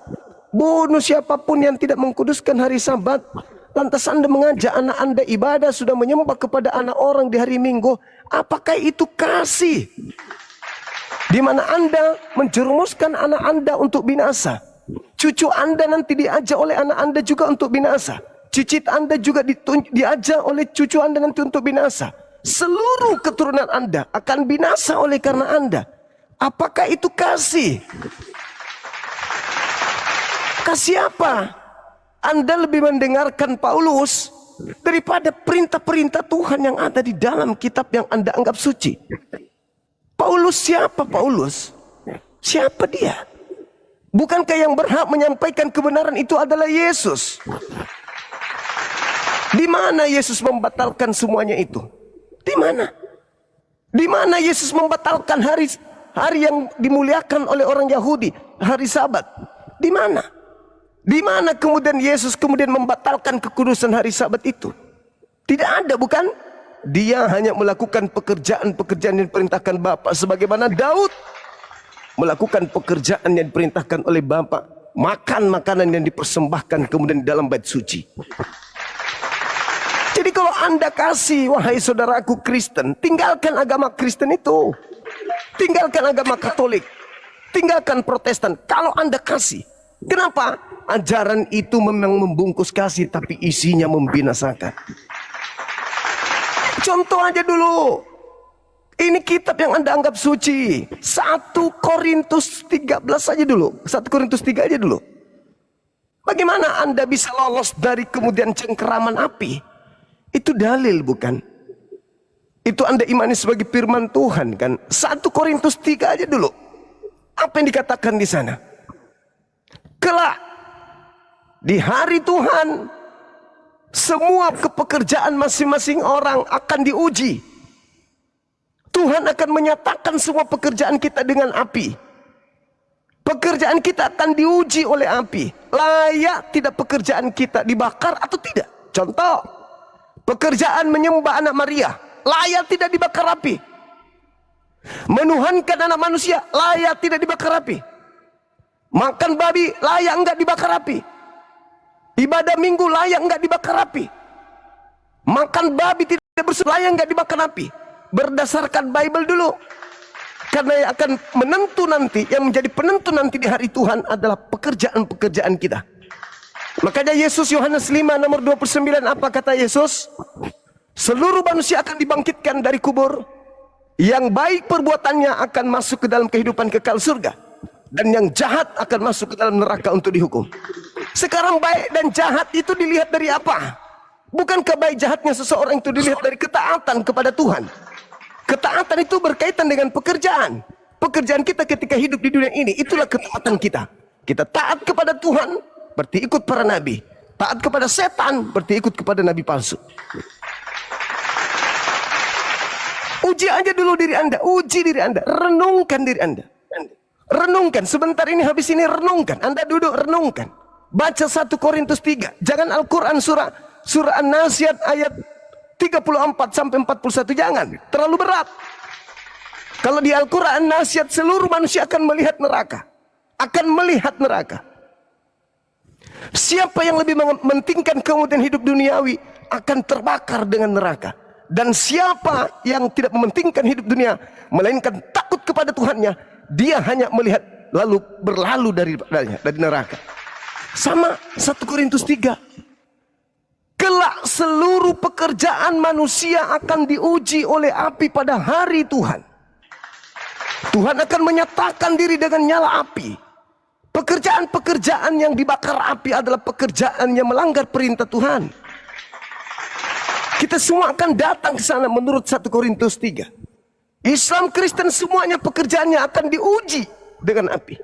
bunuh siapapun yang tidak mengkuduskan hari Sabat. Lantas Anda mengajak anak Anda ibadah, sudah menyembah kepada anak orang di hari Minggu, apakah itu kasih? Di mana Anda menjerumuskan anak Anda untuk binasa. Cucu Anda nanti diajak oleh anak Anda juga untuk binasa. Cicit Anda juga diajak oleh cucu Anda nanti untuk binasa. seluruh keturunan Anda akan binasa oleh karena Anda. Apakah itu kasih? Kasih apa? Anda lebih mendengarkan Paulus daripada perintah-perintah Tuhan yang ada di dalam kitab yang Anda anggap suci. Paulus siapa Paulus? Siapa dia? Bukankah yang berhak menyampaikan kebenaran itu adalah Yesus? Di mana Yesus membatalkan semuanya itu? Di mana? Di mana Yesus membatalkan hari yang dimuliakan oleh orang Yahudi, hari Sabat? Di mana? Di mana kemudian Yesus kemudian membatalkan kekudusan hari Sabat itu? Tidak ada, bukan? Dia hanya melakukan pekerjaan-pekerjaan yang diperintahkan Bapa, sebagaimana Daud melakukan pekerjaan yang diperintahkan oleh Bapa, makan makanan yang dipersembahkan kemudian di dalam bait suci. Jadi kalau Anda kasih, wahai saudaraku Kristen, tinggalkan agama Kristen itu. Tinggalkan agama Katolik. Tinggalkan Protestan. Kalau Anda kasih. Kenapa? Ajaran itu memang membungkus kasih, tapi isinya membinasakan. Contoh aja dulu. Ini kitab yang Anda anggap suci. 1 Korintus 13 aja dulu. 1 Korintus 3 aja dulu. Bagaimana Anda bisa lolos dari kemudian cengkeraman api? Itu dalil, bukan? Itu Anda imani sebagai firman Tuhan, kan? 1 Korintus 3 aja dulu. Apa yang dikatakan di sana? Kelak di hari Tuhan, semua kepekerjaan masing-masing orang akan diuji. Tuhan akan menyatakan semua pekerjaan kita dengan api. Pekerjaan kita akan diuji oleh api. Layak tidak pekerjaan kita dibakar atau tidak? Contoh, pekerjaan menyembah anak Maria, layak tidak dibakar api? Menuhankan anak manusia, layak tidak dibakar api? Makan babi, layak enggak dibakar api? Ibadah minggu, layak enggak dibakar api? Makan babi tidak bersuci, layak enggak dibakar api? Berdasarkan Bible dulu. Karena yang akan menentu nanti, yang menjadi penentu nanti di hari Tuhan adalah pekerjaan-pekerjaan kita. Makanya Yesus Yohanes 5 nomor 29, apa kata Yesus? Seluruh manusia akan dibangkitkan dari kubur. Yang baik perbuatannya akan masuk ke dalam kehidupan kekal surga. Dan yang jahat akan masuk ke dalam neraka untuk dihukum. Sekarang baik dan jahat itu dilihat dari apa? Bukankah baik jahatnya seseorang itu dilihat dari ketaatan kepada Tuhan? Ketaatan itu berkaitan dengan pekerjaan. Pekerjaan kita ketika hidup di dunia ini, itulah ketaatan kita. Kita taat kepada Tuhan, berarti ikut para nabi. Taat kepada setan, berarti ikut kepada nabi palsu. Uji aja dulu diri Anda, uji diri Anda, renungkan diri Anda. Renungkan, sebentar ini habis ini renungkan. Anda duduk renungkan. Baca 1 Korintus 3. Jangan Al-Quran surah An-Naziat ayat 34 sampai 41, jangan. Terlalu berat. Kalau di Al-Quran An-Naziat seluruh manusia akan melihat neraka. Akan melihat neraka. Siapa yang lebih mementingkan kemudian hidup duniawi akan terbakar dengan neraka. Dan siapa yang tidak mementingkan hidup dunia, melainkan takut kepada Tuhannya, dia hanya melihat lalu berlalu dari neraka. Sama 1 Korintus 3. Kelak seluruh pekerjaan manusia akan diuji oleh api pada hari Tuhan. Tuhan akan menyatakan diri dengan nyala api. Pekerjaan-pekerjaan yang dibakar api adalah pekerjaan yang melanggar perintah Tuhan. Kita semua akan datang ke sana menurut 1 Korintus 3. Islam Kristen semuanya pekerjaannya akan diuji dengan api.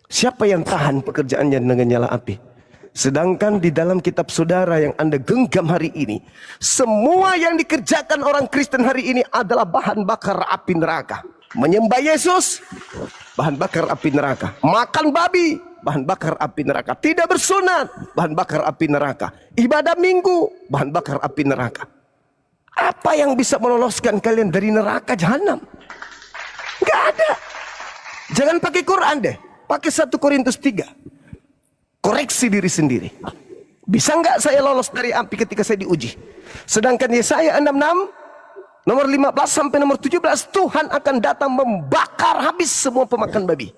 Siapa yang tahan pekerjaannya dengan nyala api? Sedangkan di dalam kitab saudara yang Anda genggam hari ini, semua yang dikerjakan orang Kristen hari ini adalah bahan bakar api neraka. Menyembah Yesus, bahan bakar api neraka. Makan babi, bahan bakar api neraka. Tidak bersunat, bahan bakar api neraka. Ibadah minggu, bahan bakar api neraka. Apa yang bisa meloloskan kalian dari neraka jahanam? Gak ada. Jangan pakai Quran deh, pakai 1 Korintus 3. Koreksi diri sendiri. Bisa nggak saya lolos dari api ketika saya diuji? Sedangkan Yesaya 66 nomor 15 sampai nomor 17, Tuhan akan datang membakar habis semua pemakan babi.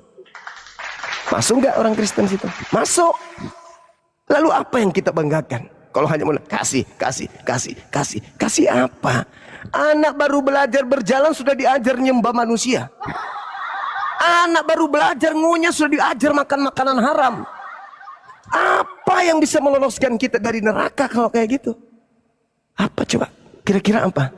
Masuk nggak orang Kristen situ? Masuk. Lalu apa yang kita banggakan? Kalau hanya mulai kasih apa? Anak baru belajar berjalan sudah diajar nyembah manusia. Anak baru belajar ngunyah sudah diajar makan makanan haram. Apa yang bisa meloloskan kita dari neraka kalau kayak gitu? Apa coba? Kira-kira apa?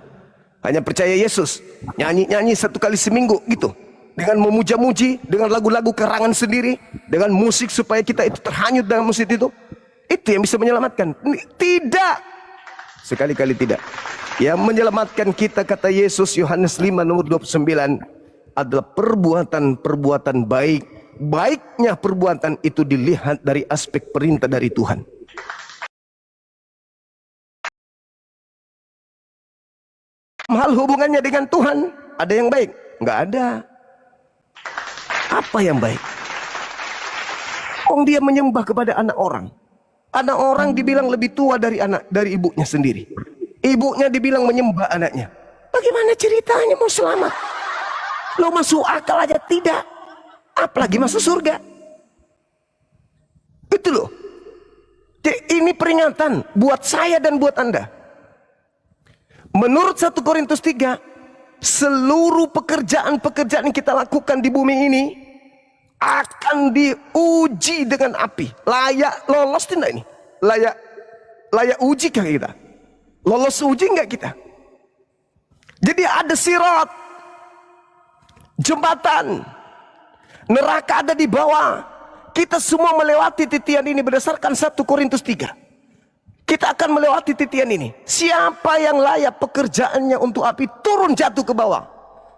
Hanya percaya Yesus, nyanyi-nyanyi 1 kali seminggu gitu. Dengan memuja-muji, dengan lagu-lagu karangan sendiri, dengan musik supaya kita itu terhanyut dalam musik itu. Itu yang bisa menyelamatkan. Tidak. Sekali-kali tidak. Yang menyelamatkan kita, kata Yesus Yohanes 5 nomor 29, adalah perbuatan-perbuatan baik. Baiknya perbuatan itu dilihat dari aspek perintah dari Tuhan. Hal hubungannya dengan Tuhan, ada yang baik? Enggak ada. Apa yang baik? Dia menyembah kepada anak orang. Anak orang dibilang lebih tua dari ibunya sendiri. Ibunya dibilang menyembah anaknya. Bagaimana ceritanya mau selamat? Lo masuk akal aja tidak. Apalagi masuk surga. Itu loh. Ini peringatan buat saya dan buat Anda. Menurut 1 Korintus 3, seluruh pekerjaan-pekerjaan yang kita lakukan di bumi ini akan diuji dengan api. Layak lolos tidak ini? Layak uji kah kita? Lolos uji enggak kita? Jadi ada sirat, jembatan, neraka ada di bawah. Kita semua melewati titian ini berdasarkan 1 Korintus 3. Kita akan melewati titian ini. Siapa yang layak pekerjaannya untuk api turun jatuh ke bawah.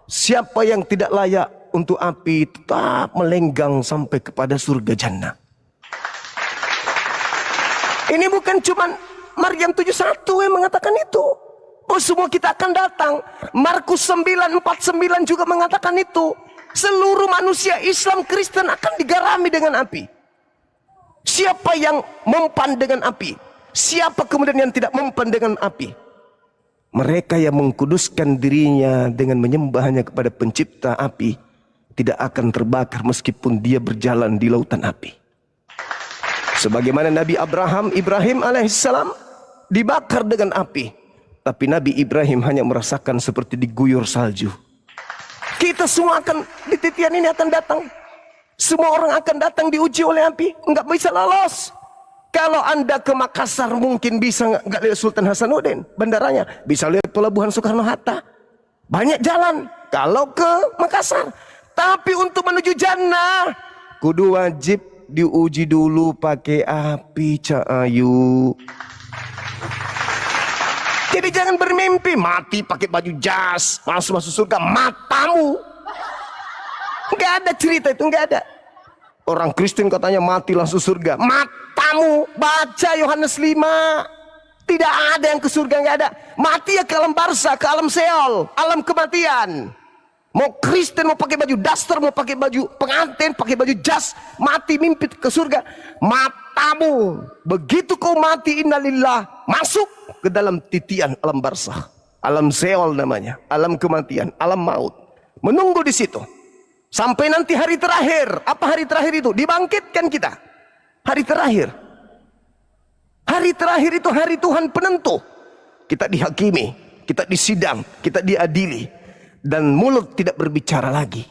Siapa yang tidak layak untuk api tetap melenggang sampai kepada surga jannah. Ini bukan cuma Maryam 71 yang mengatakan itu. Semua kita akan datang. Markus 9:49 juga mengatakan itu. Seluruh manusia Islam Kristen akan digarami dengan api. Siapa yang mempan dengan api? Siapa kemudian yang tidak mempan dengan api? Mereka yang mengkuduskan dirinya dengan menyembahnya kepada pencipta api tidak akan terbakar meskipun dia berjalan di lautan api. Sebagaimana Nabi Ibrahim alaihissalam dibakar dengan api, tapi Nabi Ibrahim hanya merasakan seperti diguyur salju. Kita semua akan di titian ini akan datang. Semua orang akan datang diuji oleh api, enggak bisa lolos. Kalau Anda ke Makassar mungkin bisa nggak lihat Sultan Hasanuddin, bandaranya. Bisa lihat Pelabuhan Soekarno-Hatta. Banyak jalan kalau ke Makassar. Tapi untuk menuju jannah, kudu wajib diuji dulu pakai api, Cak Ayu. Jadi jangan bermimpi mati pakai baju jas, masuk surga matamu. Nggak ada cerita itu, nggak ada. Orang Kristen katanya mati langsung surga. Matamu, baca Yohanes 5. Tidak ada yang ke surga, nggak ada. Mati ya ke alam barza, ke alam Seol, alam kematian. Mau Kristen mau pakai baju daster, mau pakai baju pengantin, pakai baju jas, mati mimpi ke surga. Matamu, begitu kau mati innalillah, masuk ke dalam titian alam barzah, alam Seol namanya, alam kematian, alam maut. Menunggu di situ. Sampai nanti hari terakhir. Apa hari terakhir itu? Dibangkitkan kita. Hari terakhir. Hari terakhir itu hari Tuhan penentu. Kita dihakimi, kita disidang, kita diadili. Dan mulut tidak berbicara lagi.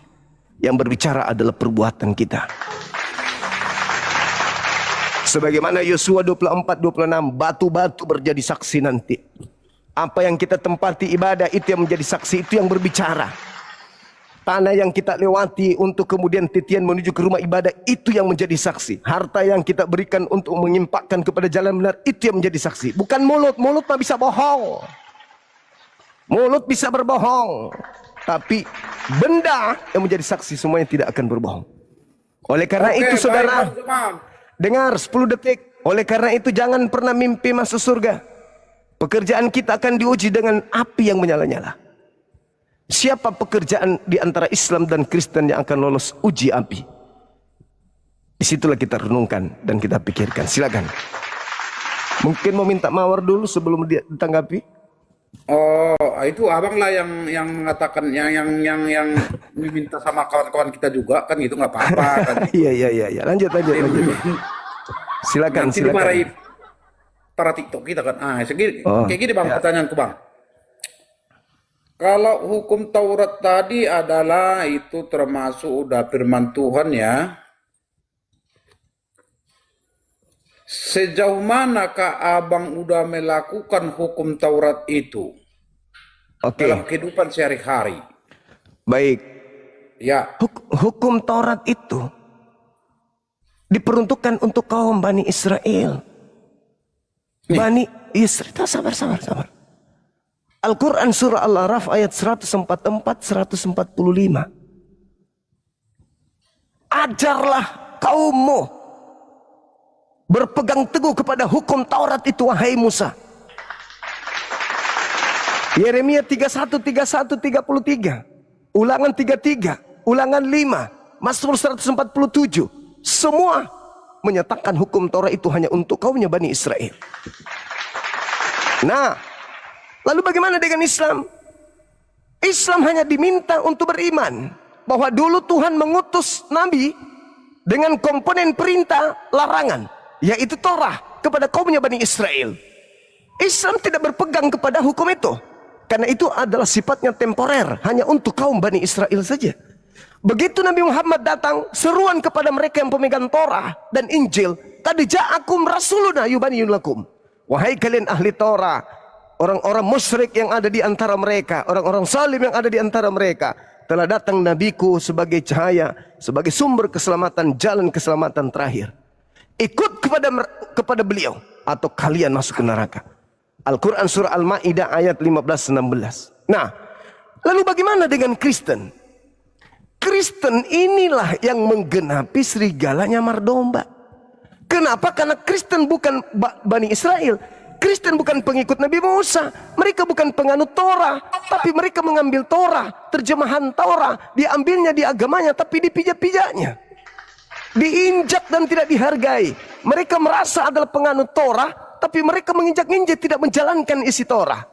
Yang berbicara adalah perbuatan kita. Sebagaimana Yosua 24-26, batu-batu menjadi saksi nanti. Apa yang kita tempati ibadah itu yang menjadi saksi, itu yang berbicara. Tanah yang kita lewati untuk kemudian titian menuju ke rumah ibadah, itu yang menjadi saksi. Harta yang kita berikan untuk menyimpakkan kepada jalan benar, itu yang menjadi saksi. Bukan mulut. Mulut mah bisa bohong. Mulut bisa berbohong. Tapi benda yang menjadi saksi semuanya tidak akan berbohong. Oleh karena itu saudara, dengar 10 detik. Oleh karena itu jangan pernah mimpi masuk surga. Pekerjaan kita akan diuji dengan api yang menyala-nyala. Siapa pekerjaan di antara Islam dan Kristen yang akan lolos uji api? Disitulah kita renungkan dan kita pikirkan. Silakan. Mungkin mau minta mawar dulu sebelum dia ditanggapi. Oh, itu abang lah yang mengatakan yang meminta sama kawan-kawan kita juga kan gitu, nggak apa-apa kan. Iya. Lanjut. Silakan. Nanti dimarahi para TikTok kita kan. Oh, Kayak gini Bang, ya. pertanyaanku Bang. Kalau hukum Taurat tadi adalah itu termasuk udah firman Tuhan ya. Sejauh manakah abang udah melakukan hukum Taurat itu Oke, dalam kehidupan sehari-hari? baik. Ya, Hukum Taurat itu diperuntukkan untuk kaum Bani Israel. Bani Israel, sabar. Al-Quran surah Al-Araf ayat 144-145. Ajarlah kaummu berpegang teguh kepada hukum Taurat itu, wahai Musa. Yeremia 31, 33, Ulangan 33, Ulangan 5, Mazmur 147. Semua menyatakan hukum Taurat itu hanya untuk kaumnya Bani Israel. Nah, lalu bagaimana dengan Islam? Islam hanya diminta untuk beriman bahwa dulu Tuhan mengutus Nabi dengan komponen perintah larangan, yaitu Torah kepada kaumnya Bani Israel. Islam tidak berpegang kepada hukum itu, karena itu adalah sifatnya temporer, hanya untuk kaum Bani Israel saja. Begitu Nabi Muhammad datang, seruan kepada mereka yang pemegang Torah dan Injil, "Qad ja'akum rasuluna yubayyinu lakum." Wahai kalian ahli Torah, orang-orang musyrik yang ada di antara mereka, orang-orang zalim yang ada di antara mereka, telah datang nabiku sebagai cahaya, sebagai sumber keselamatan, jalan keselamatan terakhir. Ikut kepada beliau atau kalian masuk ke neraka. Al-Quran surah Al-Ma'idah ayat 15-16. Nah, lalu bagaimana dengan Kristen? Kristen inilah yang menggenapi serigala nyamar domba. Kenapa? Karena Kristen bukan Bani Israel. Kristen bukan pengikut Nabi Musa. Mereka bukan penganut Torah, tapi mereka mengambil Torah, terjemahan Torah, diambilnya di agamanya, tapi dipijak-pijaknya, diinjak dan tidak dihargai. Mereka merasa adalah penganut Torah, tapi mereka menginjak-injak, tidak menjalankan isi Torah.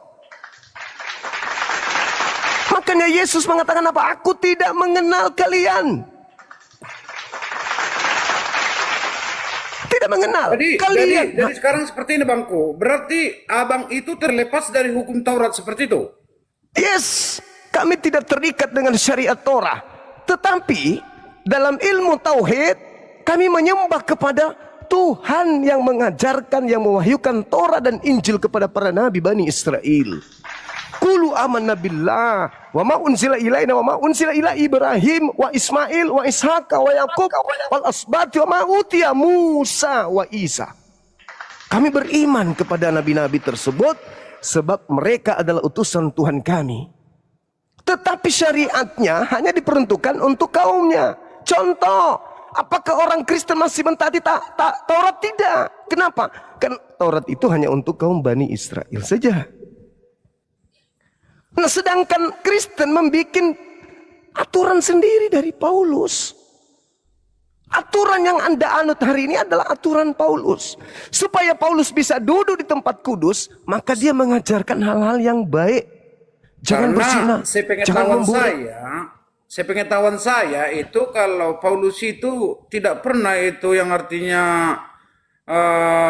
Makanya Yesus mengatakan apa? Aku tidak mengenal kalian. Tidak mengenal kalian. Jadi sekarang seperti ini Bangku. Berarti abang itu terlepas dari hukum Taurat seperti itu? Yes, kami tidak terikat dengan syariat Torah. Tetapi dalam ilmu tauhid kami menyembah kepada Tuhan yang mengajarkan, yang mewahyukan Torah dan Injil kepada para nabi Bani Israel. Qulu amanna billah wa ma unzila ilaina wa ma unzila ila Ibrahim wa Ismail wa Ishaq wa Yaqub wal asbati wa ma utiya Musa wa Isa. Kami beriman kepada nabi-nabi tersebut sebab mereka adalah utusan Tuhan kami. Tetapi syariatnya hanya diperuntukkan untuk kaumnya. Contoh, apakah orang Kristen masih mentaati Taurat? Tidak. Kenapa? Kan Taurat itu hanya untuk kaum Bani Israel saja. Nah, sedangkan Kristen membuat aturan sendiri dari Paulus. Aturan yang Anda anut hari ini adalah aturan Paulus. Supaya Paulus bisa duduk di tempat kudus, maka dia mengajarkan hal-hal yang baik. Jangan berzina, jangan membunuh. Sepengetahuan saya itu kalau Paulus itu tidak pernah itu yang artinya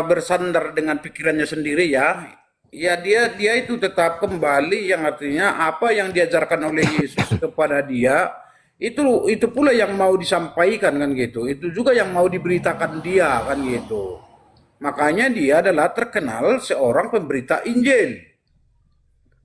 bersandar dengan pikirannya sendiri ya. Ya dia itu tetap kembali yang artinya apa yang diajarkan oleh Yesus kepada dia itu pula yang mau disampaikan kan gitu. Itu juga yang mau diberitakan dia kan gitu. Makanya dia adalah terkenal seorang pemberita Injil.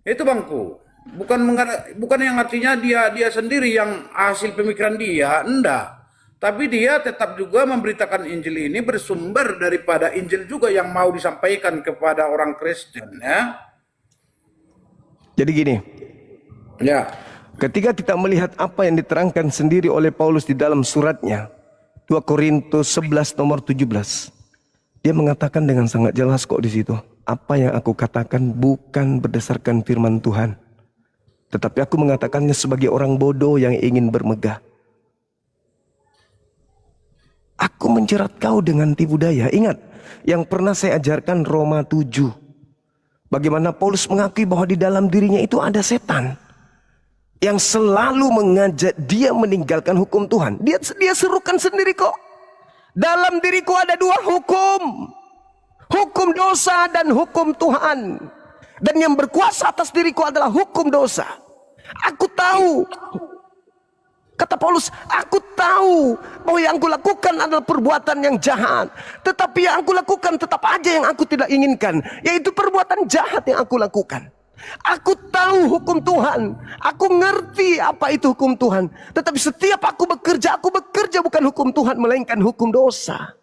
Itu Bangku. Bukan yang artinya dia sendiri yang hasil pemikiran dia, enggak. Tapi dia tetap juga memberitakan Injil ini bersumber daripada Injil juga yang mau disampaikan kepada orang Kristen ya. Jadi gini. Ya. Ketika kita melihat apa yang diterangkan sendiri oleh Paulus di dalam suratnya 2 Korintus 11 nomor 17. Dia mengatakan dengan sangat jelas kok di situ. Apa yang aku katakan bukan berdasarkan firman Tuhan. Tetapi aku mengatakannya sebagai orang bodoh yang ingin bermegah. Aku menjerat kau dengan tipu daya. Ingat, yang pernah saya ajarkan Roma 7. Bagaimana Paulus mengakui bahwa di dalam dirinya itu ada setan. Yang selalu mengajak dia meninggalkan hukum Tuhan. Dia serukan sendiri kok. Dalam diriku ada 2 hukum. Hukum dosa dan hukum Tuhan. Dan yang berkuasa atas diriku adalah hukum dosa. Aku tahu, kata Paulus, aku tahu bahwa yang aku lakukan adalah perbuatan yang jahat. Tetapi yang aku lakukan tetap aja yang aku tidak inginkan, yaitu perbuatan jahat yang aku lakukan. Aku tahu hukum Tuhan. Aku ngerti apa itu hukum Tuhan. Tetapi setiap aku bekerja bukan hukum Tuhan, melainkan hukum dosa.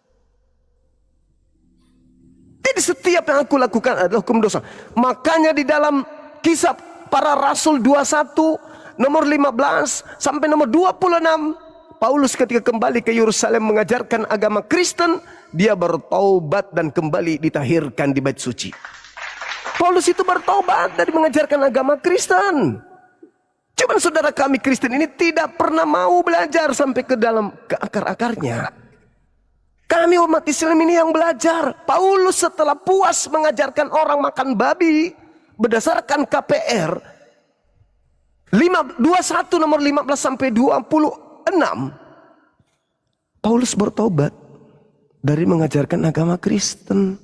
Jadi setiap yang aku lakukan adalah hukum dosa. Makanya di dalam Kisah Para Rasul 21 nomor 15 sampai nomor 26, Paulus ketika kembali ke Yerusalem mengajarkan agama Kristen, dia bertaubat dan kembali ditahirkan di bait suci. Paulus itu bertobat dari mengajarkan agama Kristen. Cuman saudara kami Kristen ini tidak pernah mau belajar sampai ke dalam ke akar-akarnya. Kami umat Islam ini yang belajar. Paulus setelah puas mengajarkan orang makan babi berdasarkan KPR 21 nomor 15 sampai 26, Paulus bertobat dari mengajarkan agama Kristen.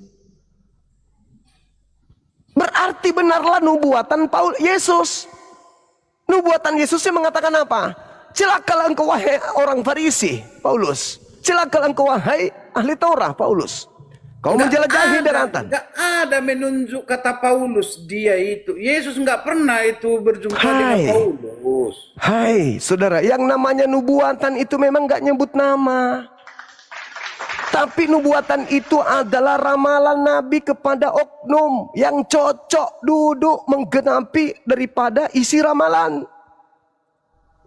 Berarti benarlah nubuatan Yesus. Nubuatan Yesus yang mengatakan apa? Celakalah engkau wahai orang Farisi, Paulus. Celakalah engkau wahai ahli Taurat, Paulus. Kau menjelajahi daratan. Nggak ada menunjuk kata Paulus dia itu. Yesus nggak pernah itu berjumpa dengan Paulus. Hai, saudara, yang namanya nubuatan itu memang nggak nyebut nama. Tapi nubuatan itu adalah ramalan Nabi kepada oknum yang cocok duduk menggenapi daripada isi ramalan.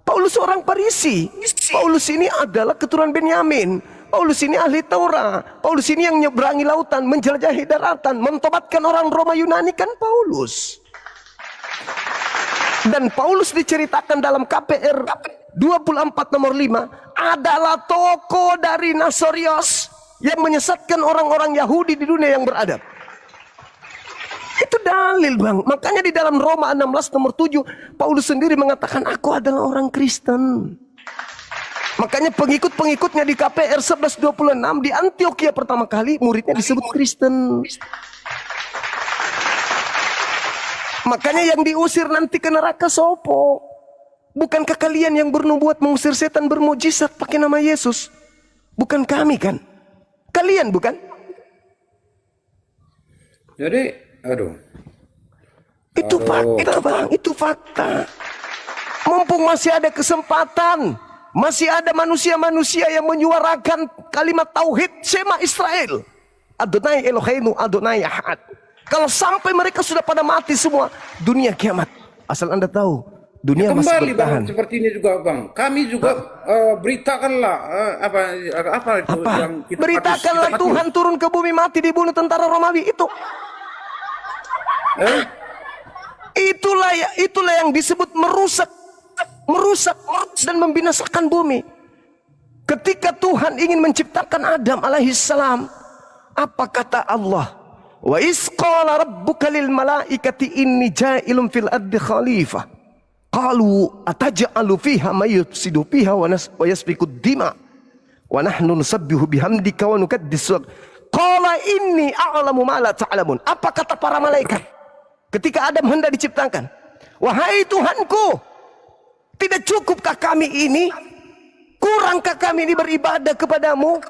Paulus seorang Farisi. Paulus ini adalah keturunan Benyamin. Paulus ini ahli Taurat. Paulus ini yang nyeberangi lautan, menjelajahi daratan, mentobatkan orang Roma Yunani, kan Paulus. Dan Paulus diceritakan dalam KPR 24 nomor 5 adalah tokoh dari Nasorios yang menyesatkan orang-orang Yahudi di dunia yang beradab. Itu dalil, Bang. Makanya di dalam Roma 16 nomor 7 Paulus sendiri mengatakan aku adalah orang Kristen. Makanya pengikut-pengikutnya di KPR 1126 di Antioquia pertama kali muridnya disebut Kristen. Makanya yang diusir nanti ke neraka sopo? Bukankah kalian yang bernubuat mengusir setan bermujizat pakai nama Yesus? Bukan kami kan? Kalian bukan? Jadi, Itu fakta, Bang. Itu fakta. Mumpung masih ada kesempatan, masih ada manusia-manusia yang menyuarakan kalimat tauhid Shema Israel, Adonai Eloheinu Adonai Ahad. Kalau sampai mereka sudah pada mati semua, dunia kiamat. Asal Anda tahu, dunia masih kembali bertahan. Bang, seperti ini juga Bang. Kami juga beritakanlah apa itu Apa? yang kita Beritakanlah harus- Tuhan turun ke bumi mati dibunuh tentara Romawi itu. Itulah yang disebut merusak dan membinasakan bumi. Ketika Tuhan ingin menciptakan Adam alaihissalam, apa kata Allah? Wa isqala rabbuka lil malaikati inni ja'ilun fil ardi khalifah. Qalu ataj'alu fiha may yufsidu fiha wa yasfiku dima wa nahnu nusabbihu bihamdika wa nukaddisu. Qala inni a'lamu ma la ta'lamun. Apa kata para malaikat ketika Adam hendak diciptakan? Wahai Tuhanku, tidak cukupkah kami ini? Kurangkah kami ini beribadah kepadamu?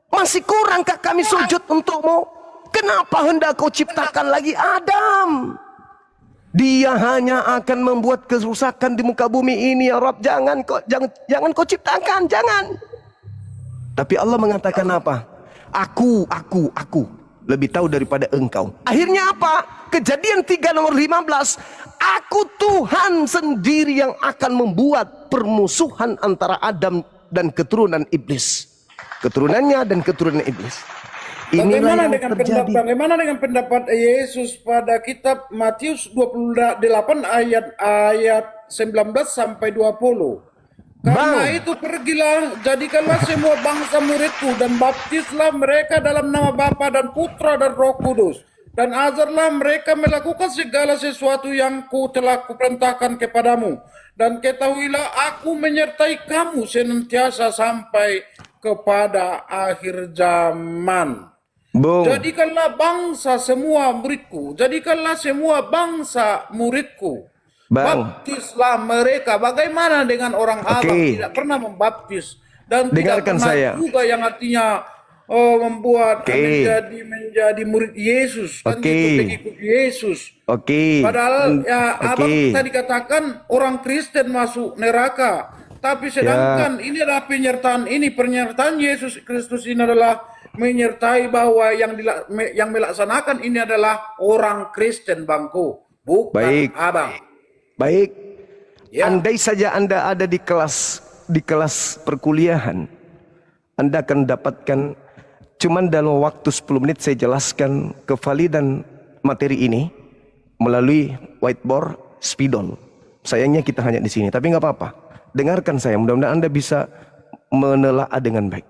Masih kurangkah kami sujud untukmu? Kenapa hendak kau ciptakan lagi Adam? Dia hanya akan membuat kerusakan di muka bumi ini, ya Rabb. Jangan kau ciptakan, jangan. Tapi Allah mengatakan apa? Aku lebih tahu daripada engkau. Akhirnya apa? Kejadian 3 nomor 15. Aku Tuhan sendiri yang akan membuat permusuhan antara Adam dan keturunan iblis. Keturunannya dan keturunan iblis. Inilah yang terjadi. Bagaimana dengan pendapat Yesus pada kitab Matius 28 ayat 19 sampai 20? Karena itu pergilah, jadikanlah semua bangsa muridku dan baptislah mereka dalam nama Bapa dan Putra dan Roh Kudus. Dan ajarlah mereka melakukan segala sesuatu yang telah kuperintahkan kepadamu. Dan ketahuilah aku menyertai kamu senantiasa sampai kepada akhir zaman. Bung, Jadikanlah bangsa semua muridku. Jadikanlah semua bangsa muridku. Bang. Baptislah mereka. Bagaimana dengan orang Abang tidak pernah membaptis dan tidak Dengarkan pernah saya. juga yang artinya membuat menjadi murid Yesus, kan gitu, pengikut Yesus. Padahal ya Abang tadi katakan orang Kristen masuk neraka. Tapi sedangkan ini adalah pernyataan Yesus Kristus ini adalah menyertai bahwa yang melaksanakan ini adalah orang Kristen, Bangku, bukan Abang. Baik. Ya. Andai saja Anda ada di kelas perkuliahan, Anda akan dapatkan, cuman dalam waktu 10 menit saya jelaskan kevalidan materi ini melalui whiteboard spidol. Sayangnya kita hanya di sini, tapi nggak apa-apa. Dengarkan saya, mudah-mudahan Anda bisa menelaah dengan baik.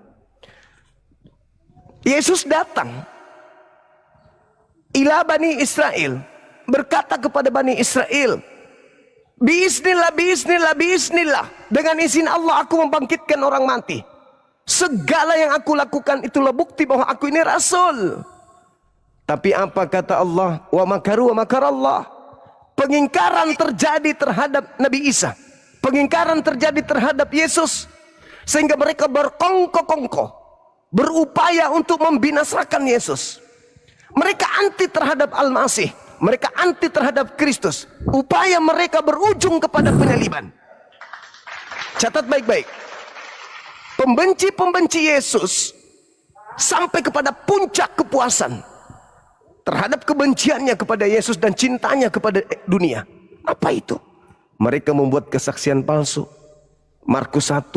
Yesus datang ila Bani Israel, berkata kepada Bani Israel, Bismillah, bismillah, bismillah. Dengan izin Allah aku membangkitkan orang mati. Segala yang aku lakukan itulah bukti bahwa aku ini rasul. Tapi apa kata Allah? Wa makaru wa makarallah. Pengingkaran terjadi terhadap Nabi Isa. Pengingkaran terjadi terhadap Yesus. Sehingga mereka berkongko-kongko, berupaya untuk membinasakan Yesus. Mereka anti terhadap Al-Masih. Mereka anti terhadap Kristus. Upaya mereka berujung kepada penyaliban. Catat baik-baik. Pembenci-pembenci Yesus sampai kepada puncak kepuasan terhadap kebenciannya kepada Yesus dan cintanya kepada dunia. Apa itu? Mereka membuat kesaksian palsu. Markus 1,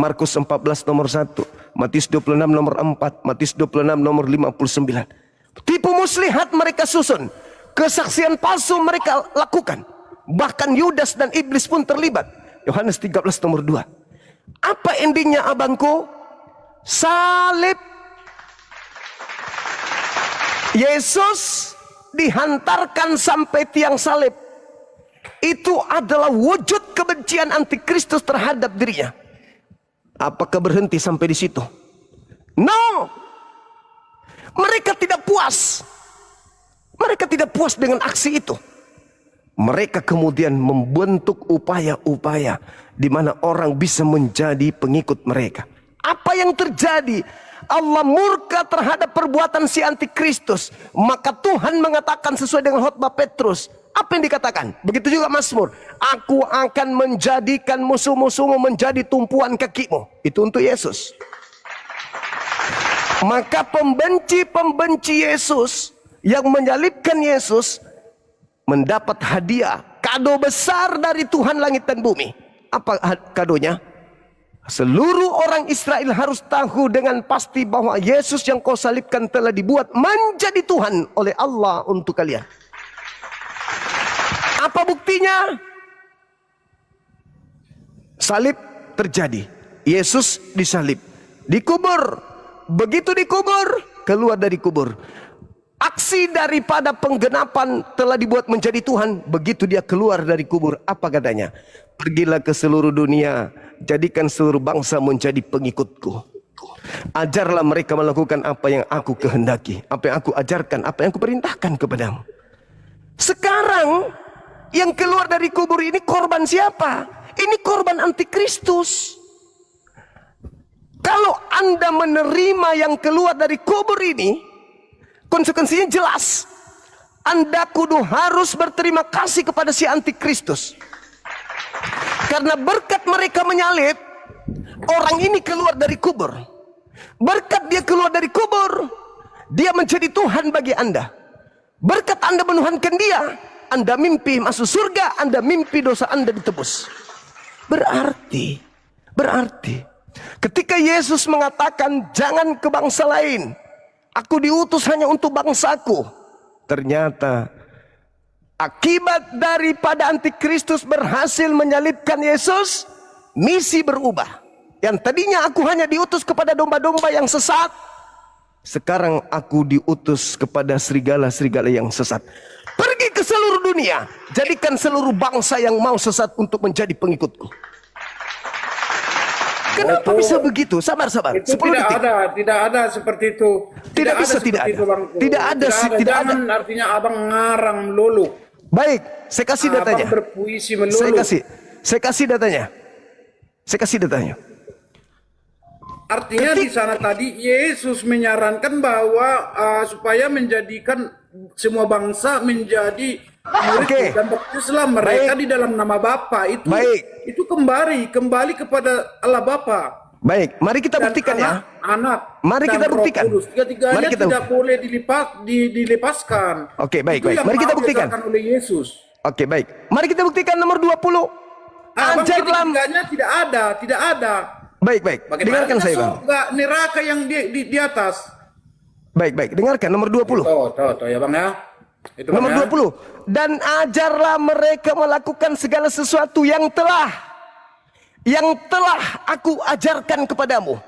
Markus 14 nomor 1, Matius 26 nomor 4, Matius 26 nomor 59. Tipu muslihat mereka susun. Kesaksian palsu mereka lakukan. Bahkan Yudas dan iblis pun terlibat. Yohanes 13 nomor 2. Apa endingnya abangku? Salib. Yesus dihantarkan sampai tiang salib. Itu adalah wujud kebencian antikristus terhadap dirinya. Apakah berhenti sampai di situ? No. Mereka tidak puas. Mereka tidak puas dengan aksi itu. Mereka kemudian membentuk upaya-upaya di mana orang bisa menjadi pengikut mereka. Apa yang terjadi? Allah murka terhadap perbuatan si antikristus. Maka Tuhan mengatakan sesuai dengan khotbah Petrus. Apa yang dikatakan? Begitu juga Mazmur. Aku akan menjadikan musuh-musuhmu menjadi tumpuan kakimu. Itu untuk Yesus. Maka pembenci-pembenci Yesus yang menyalibkan Yesus mendapat hadiah, kado besar dari Tuhan langit dan bumi. Apa kadonya? Seluruh orang Israel harus tahu dengan pasti bahwa Yesus yang kau salibkan telah dibuat menjadi Tuhan oleh Allah untuk kalian. Apa buktinya? Salib terjadi. Yesus disalib. Dikubur. Begitu dikubur, keluar dari kubur. Aksi daripada penggenapan telah dibuat menjadi Tuhan. Begitu dia keluar dari kubur, apa katanya? Pergilah ke seluruh dunia, jadikan seluruh bangsa menjadi pengikutku. Ajarlah mereka melakukan apa yang aku kehendaki, apa yang aku ajarkan, apa yang aku perintahkan kepadamu. Sekarang yang keluar dari kubur ini korban siapa? Ini korban antikristus. Kalau Anda menerima yang keluar dari kubur ini, konsekuensinya jelas. Anda kudu harus berterima kasih kepada si antikristus. Karena berkat mereka menyalib, orang ini keluar dari kubur. Berkat dia keluar dari kubur, dia menjadi Tuhan bagi Anda. Berkat Anda menuhankan dia, Anda mimpi masuk surga, Anda mimpi dosa Anda ditebus. Berarti ketika Yesus mengatakan jangan ke bangsa lain, aku diutus hanya untuk bangsaku. Ternyata akibat daripada antikristus berhasil menyalibkan Yesus, misi berubah. Yang tadinya aku hanya diutus kepada domba-domba yang sesat, sekarang aku diutus kepada serigala-serigala yang sesat. Pergi ke seluruh dunia, jadikan seluruh bangsa yang mau sesat untuk menjadi pengikutku. Kenapa bisa begitu? Sabar. Itu 10 detik. tidak ada seperti itu. Tidak bisa, seperti tidak itu, ada. Bang. Tidak ada, tidak ada. Jangan artinya abang ngarang melulu. Baik, saya kasih datanya. Abang berpuisi melulu. Saya kasih datanya. Artinya di sana tadi Yesus menyarankan bahwa supaya menjadikan semua bangsa menjadi murid Oke. dan baptislah mereka Baik. di dalam nama Bapa. Baik. Itu kembali kepada Allah Bapa. Baik, mari kita Dan buktikan ya. anak, Mari dan kita Roh buktikan. Kudus. Tiga-tiganya Mari kita tidak boleh dilepaskan. Oke, baik. Itu yang Mari kita mau buktikan. diajarkan oleh Yesus. Oke, baik. Mari kita buktikan nomor 20. Abang Ajarlah. tiga-tiganya tidak ada. Baik. Bagaimana Dengarkan saya, Bang. surga, neraka yang di atas. Baik. Dengarkan nomor 20. Tuh ya Bang ya. Itu Bang Nomor ya. 20. Dan ajarlah mereka melakukan segala sesuatu yang telah aku ajarkan kepadamu.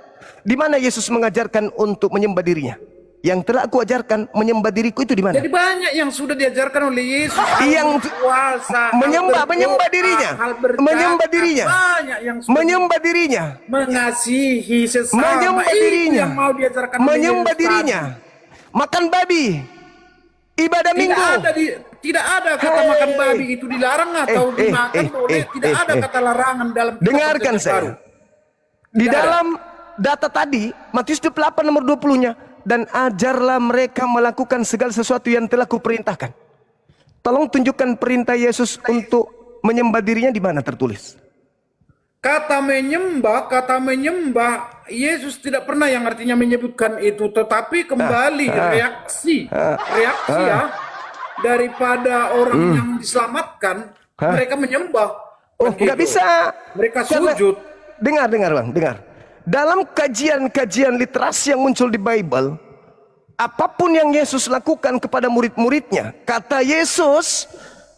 Di mana Yesus mengajarkan untuk menyembah dirinya? Yang telah aku ajarkan menyembah diriku itu di mana? Jadi banyak yang sudah diajarkan oleh Yesus. Yang puasa, menyembah dirinya. Menyembah dirinya. Banyak yang sudah Menyembah dirinya. mengasihi sesama. Menyembah Itu dirinya. yang mau diajarkan oleh Menyembah Yesus dirinya. Makan babi. Ibadah minggu. Tidak ada kata makan babi itu dilarang atau dimakan boleh. Tidak ada kata larangan dalam kitab Dengarkan Perjanjian saya. Baru. Di Tidak ada. dalam data tadi, Matius 28 nomor 20-nya, dan ajarlah mereka melakukan segala sesuatu yang telah kuperintahkan. Tolong tunjukkan perintah Yesus untuk menyembah dirinya di mana tertulis. Kata menyembah, Yesus tidak pernah yang artinya menyebutkan itu, tetapi kembali reaksi ya daripada orang yang diselamatkan, mereka menyembah. Oh, nggak Begitu. bisa. Mereka Karena- sujud. Dengar Bang, dengar. Dalam kajian-kajian literasi yang muncul di Bible, apapun yang Yesus lakukan kepada murid-muridnya, kata Yesus,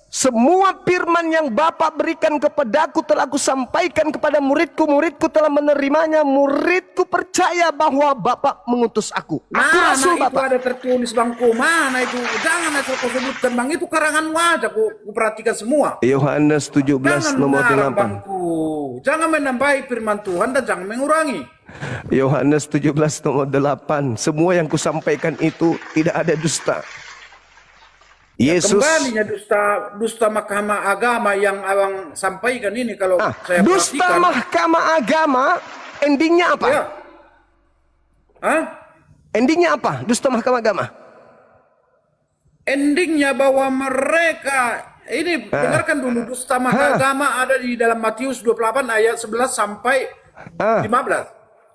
semua firman yang Bapa berikan kepadaku telah aku sampaikan kepada muridku, muridku telah menerimanya, muridku percaya bahwa Bapa mengutus aku. Aku Mana rasul itu Bapa. ada tertulis Bangku? Mana itu? Jangan asal kau sebutkan Bang, itu karangan wajah ku perhatikan semua. Yohanes 17 Jangan nomor mengarang 8. Bangku. Jangan menambahi firman Tuhan dan jangan mengurangi. Yohanes 17 nomor 8. Semua yang kusampaikan itu tidak ada dusta. Yesus Kembalinya dusta mahkamah agama yang abang sampaikan ini kalau saya dusta perhatikan. mahkamah agama endingnya apa? Ya. Hah? Endingnya apa? Dusta mahkamah agama. Endingnya bahwa mereka ini dengarkan dulu, dusta mahkamah agama ada di dalam Matius 28 ayat 11 sampai 15.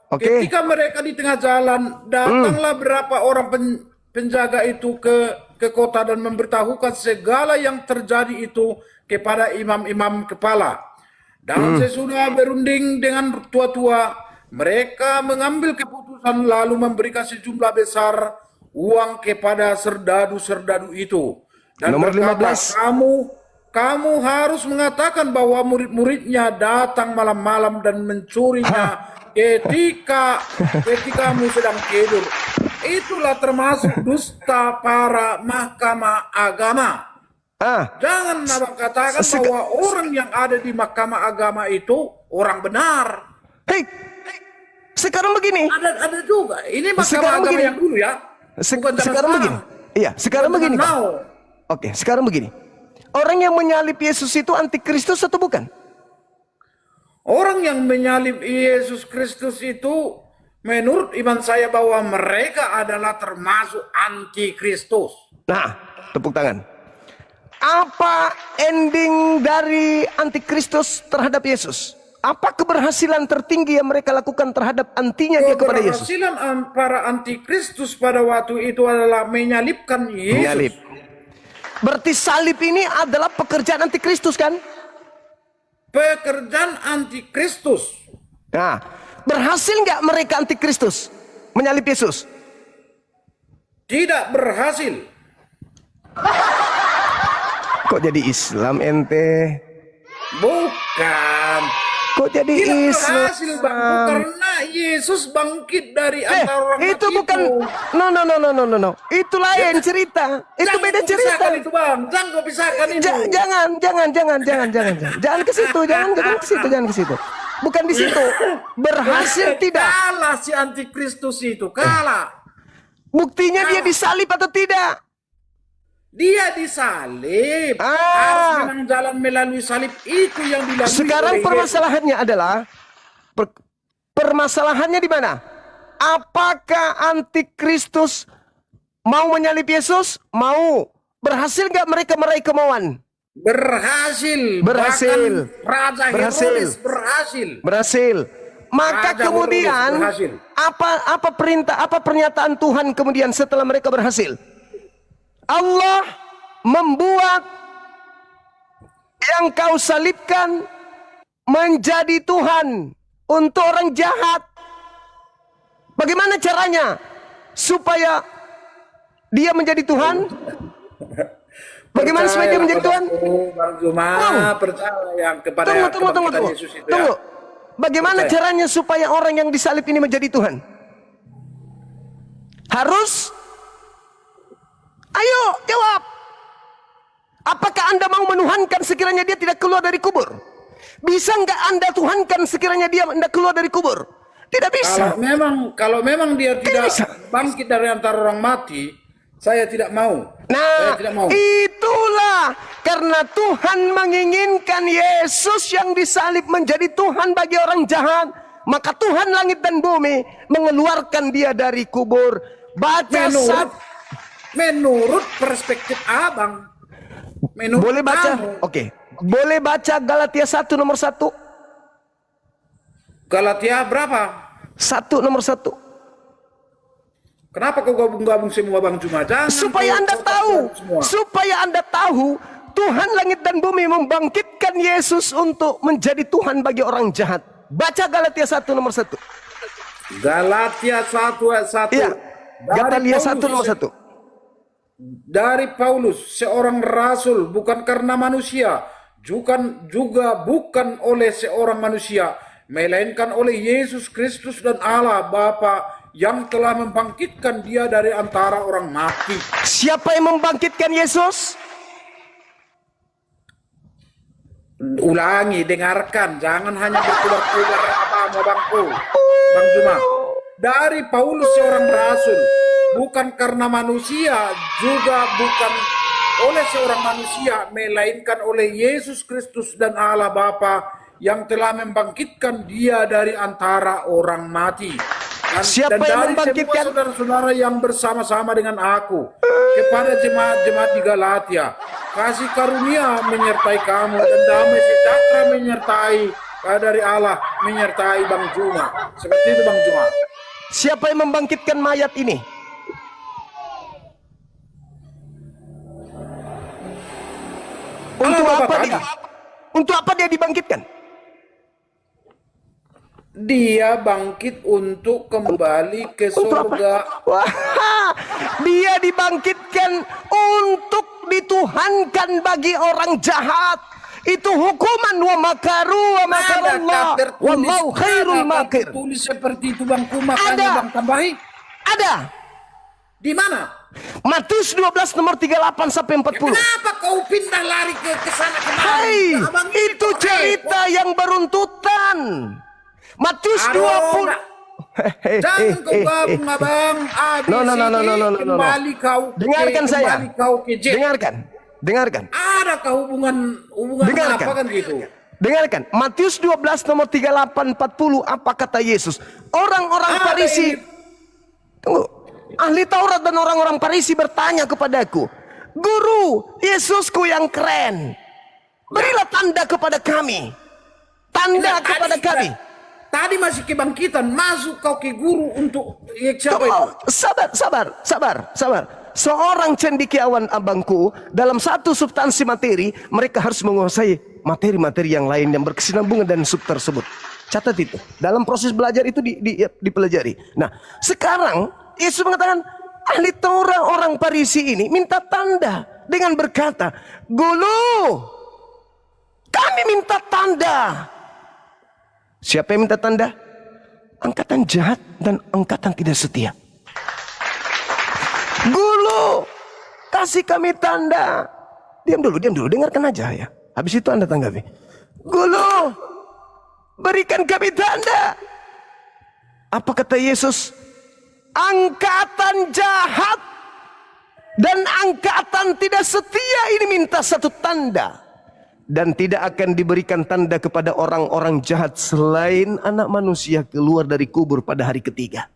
Oke. Ketika mereka di tengah jalan, datanglah berapa orang penjaga itu ke kota dan memberitahukan segala yang terjadi itu kepada imam-imam kepala. Dan sesudah berunding dengan tua-tua, mereka mengambil keputusan lalu memberikan sejumlah besar uang kepada serdadu-serdadu itu. Dan Nomor berkata, 15. kamu harus mengatakan bahwa murid-muridnya datang malam-malam dan mencurinya ketika kamu sedang tidur. Itulah termasuk dusta para mahkamah agama. Jangan abang katakan bahwa orang yang ada di mahkamah agama itu orang benar. Hei, sekarang begini. Ada juga. Ini mahkamah Sekarang agama begini. yang dulu ya. Bukan zaman Sekarang begini. Iya, sekarang Bukan begini. zaman Pak. now. Oke, sekarang begini. Orang yang menyalib Yesus itu antikristus atau bukan? Orang yang menyalib Yesus Kristus itu menurut iman saya bahwa mereka adalah termasuk antikristus. Nah, tepuk tangan. Apa ending dari antikristus terhadap Yesus? Apa keberhasilan tertinggi yang mereka lakukan terhadap antinya dia kepada Yesus? Keberhasilan para antikristus pada waktu itu adalah menyalibkan Yesus. Menyalib. Berarti salib ini adalah pekerjaan antikristus kan? Pekerjaan antikristus. Nah, berhasil nggak mereka antikristus menyalib Yesus? Tidak berhasil. Kok jadi Islam ente? Bukan. Kok jadi Tidak Islam? berhasil Bang, karena Yesus bangkit dari antara orang itu mati bukan. No. Itu lain cerita. Itu Jangan beda kau cerita. pisahkan itu Bang. Jangan kau pisahkan itu. Jangan ke situ, jangan ke situ. bukan di situ. Berhasil tidak? Kalah si antikristus itu, kalah. Buktinya dia disalib atau tidak? Dia disalib. Ah. Harus memang jalan melalui salib itu yang dilalui. Sekarang oleh permasalahannya adalah permasalahannya di mana? Apakah antikristus mau menyalib Yesus? Mau. Berhasil nggak mereka meraih kemauan? Berhasil. Berhasil. Bahkan Raja Berhasil. Herodes berhasil. Berhasil. Maka Raja kemudian Herodes berhasil. apa perintah, apa pernyataan Tuhan kemudian setelah mereka berhasil? Allah membuat yang kau salibkan menjadi Tuhan untuk orang jahat. Bagaimana caranya supaya dia menjadi Tuhan? Bagaimana supaya dia menjadi Tuhan? Bang Juma, percaya yang kepada kebangkitan Yesus itu. Tunggu. Ya. Bagaimana Percaya. caranya supaya orang yang disalib ini menjadi Tuhan? Harus. Ayo jawab. Apakah Anda mau menuhankan sekiranya dia tidak keluar dari kubur? Bisa nggak Anda tuhankan sekiranya dia tidak keluar dari kubur? Tidak bisa. Kalau memang dia tidak bisa. bangkit dari antara orang mati, saya tidak mau. Nah, Saya tidak mau. itulah karena Tuhan menginginkan Yesus yang disalib menjadi Tuhan bagi orang jahat, maka Tuhan langit dan bumi mengeluarkan dia dari kubur. Baca Menurut perspektif abang, menurut boleh baca? kamu, Oke. Boleh baca Galatia 1 nomor 1. Galatia berapa? 1 nomor 1. Kenapa kau gabung-gabung semua Bang Juma? Jangan Supaya kau Anda gabung tahu, semua. supaya Anda tahu Tuhan langit dan bumi membangkitkan Yesus untuk menjadi Tuhan bagi orang jahat. Baca Galatia 1 nomor 1. Galatia 1 ayat 1. Iya. Galatia 1 nomor 1. Dari Paulus, seorang rasul, bukan karena manusia, juga bukan oleh seorang manusia, melainkan oleh Yesus Kristus dan Allah Bapa yang telah membangkitkan dia dari antara orang mati. Siapa yang membangkitkan Yesus? Ulangi, dengarkan, jangan hanya berkeluar-keluar abangku, Bang Juma. Dari Paulus seorang rasul, bukan karena manusia, juga bukan oleh seorang manusia, melainkan oleh Yesus Kristus dan Allah Bapa yang telah membangkitkan dia dari antara orang mati. Siapa yang dari membangkitkan? semua saudara-saudara yang bersama-sama dengan aku, kepada jemaat-jemaat di Galatia, kasih karunia menyertai kamu dan damai sejahtera menyertai dari Allah menyertai Bang Juma. Seperti itu Bang Juma. Siapa yang membangkitkan mayat ini? Untuk Bapak apa tadi. dia? Untuk apa dia dibangkitkan? Dia bangkit untuk kembali ke Untuk apa? surga. Wah, dia dibangkitkan untuk dituhankan bagi orang jahat. Itu hukuman wa makaru wa makarallah wallahu khairul makir. Tulis seperti itu Bang Kuma, makanya Ada. Bang tambahi. Ada. Di mana? Matius 12 nomor 38 sampai 40. Kenapa kau pindah lari ke sana kemari? Hai, Abang itu repot. cerita yang beruntutan. Matius Aduh, 20. enggak. Jangan kau gabung abang. No. Kembali kau. Dengarkan saya. Kembali kau ke J. Dengarkan. Adakah hubungan Dengarkan. apa kan gitu? Dengarkan. Matius 12 nomor 38 40 apa kata Yesus? Orang-orang Ada Farisi. ini. Tunggu. Ahli Taurat dan orang-orang Farisi bertanya kepadaku, "Guru, Yesusku yang keren. Berilah tanda kepada kami." Tanda kepada kami. Tadi masih kebangkitan, masuk kau ke guru untuk siapa itu? Tunggu, sabar. Seorang cendekiawan abangku dalam satu substansi materi, mereka harus menguasai materi-materi yang lain yang berkesinambungan dan sub tersebut. Catat itu. Dalam proses belajar itu dipelajari. Nah, sekarang Yesus mengatakan, ahli Taurat orang Farisi ini minta tanda dengan berkata, "Guru, kami minta tanda." Siapa yang minta tanda? Angkatan jahat dan angkatan tidak setia. Guru, kasih kami tanda. Diam dulu, dengarkan aja ya. Habis itu Anda tanggapi. Guru, berikan kami tanda. Apa kata Yesus? Angkatan jahat dan angkatan tidak setia ini minta satu tanda, dan tidak akan diberikan tanda kepada orang-orang jahat selain Anak Manusia keluar dari kubur pada hari ketiga.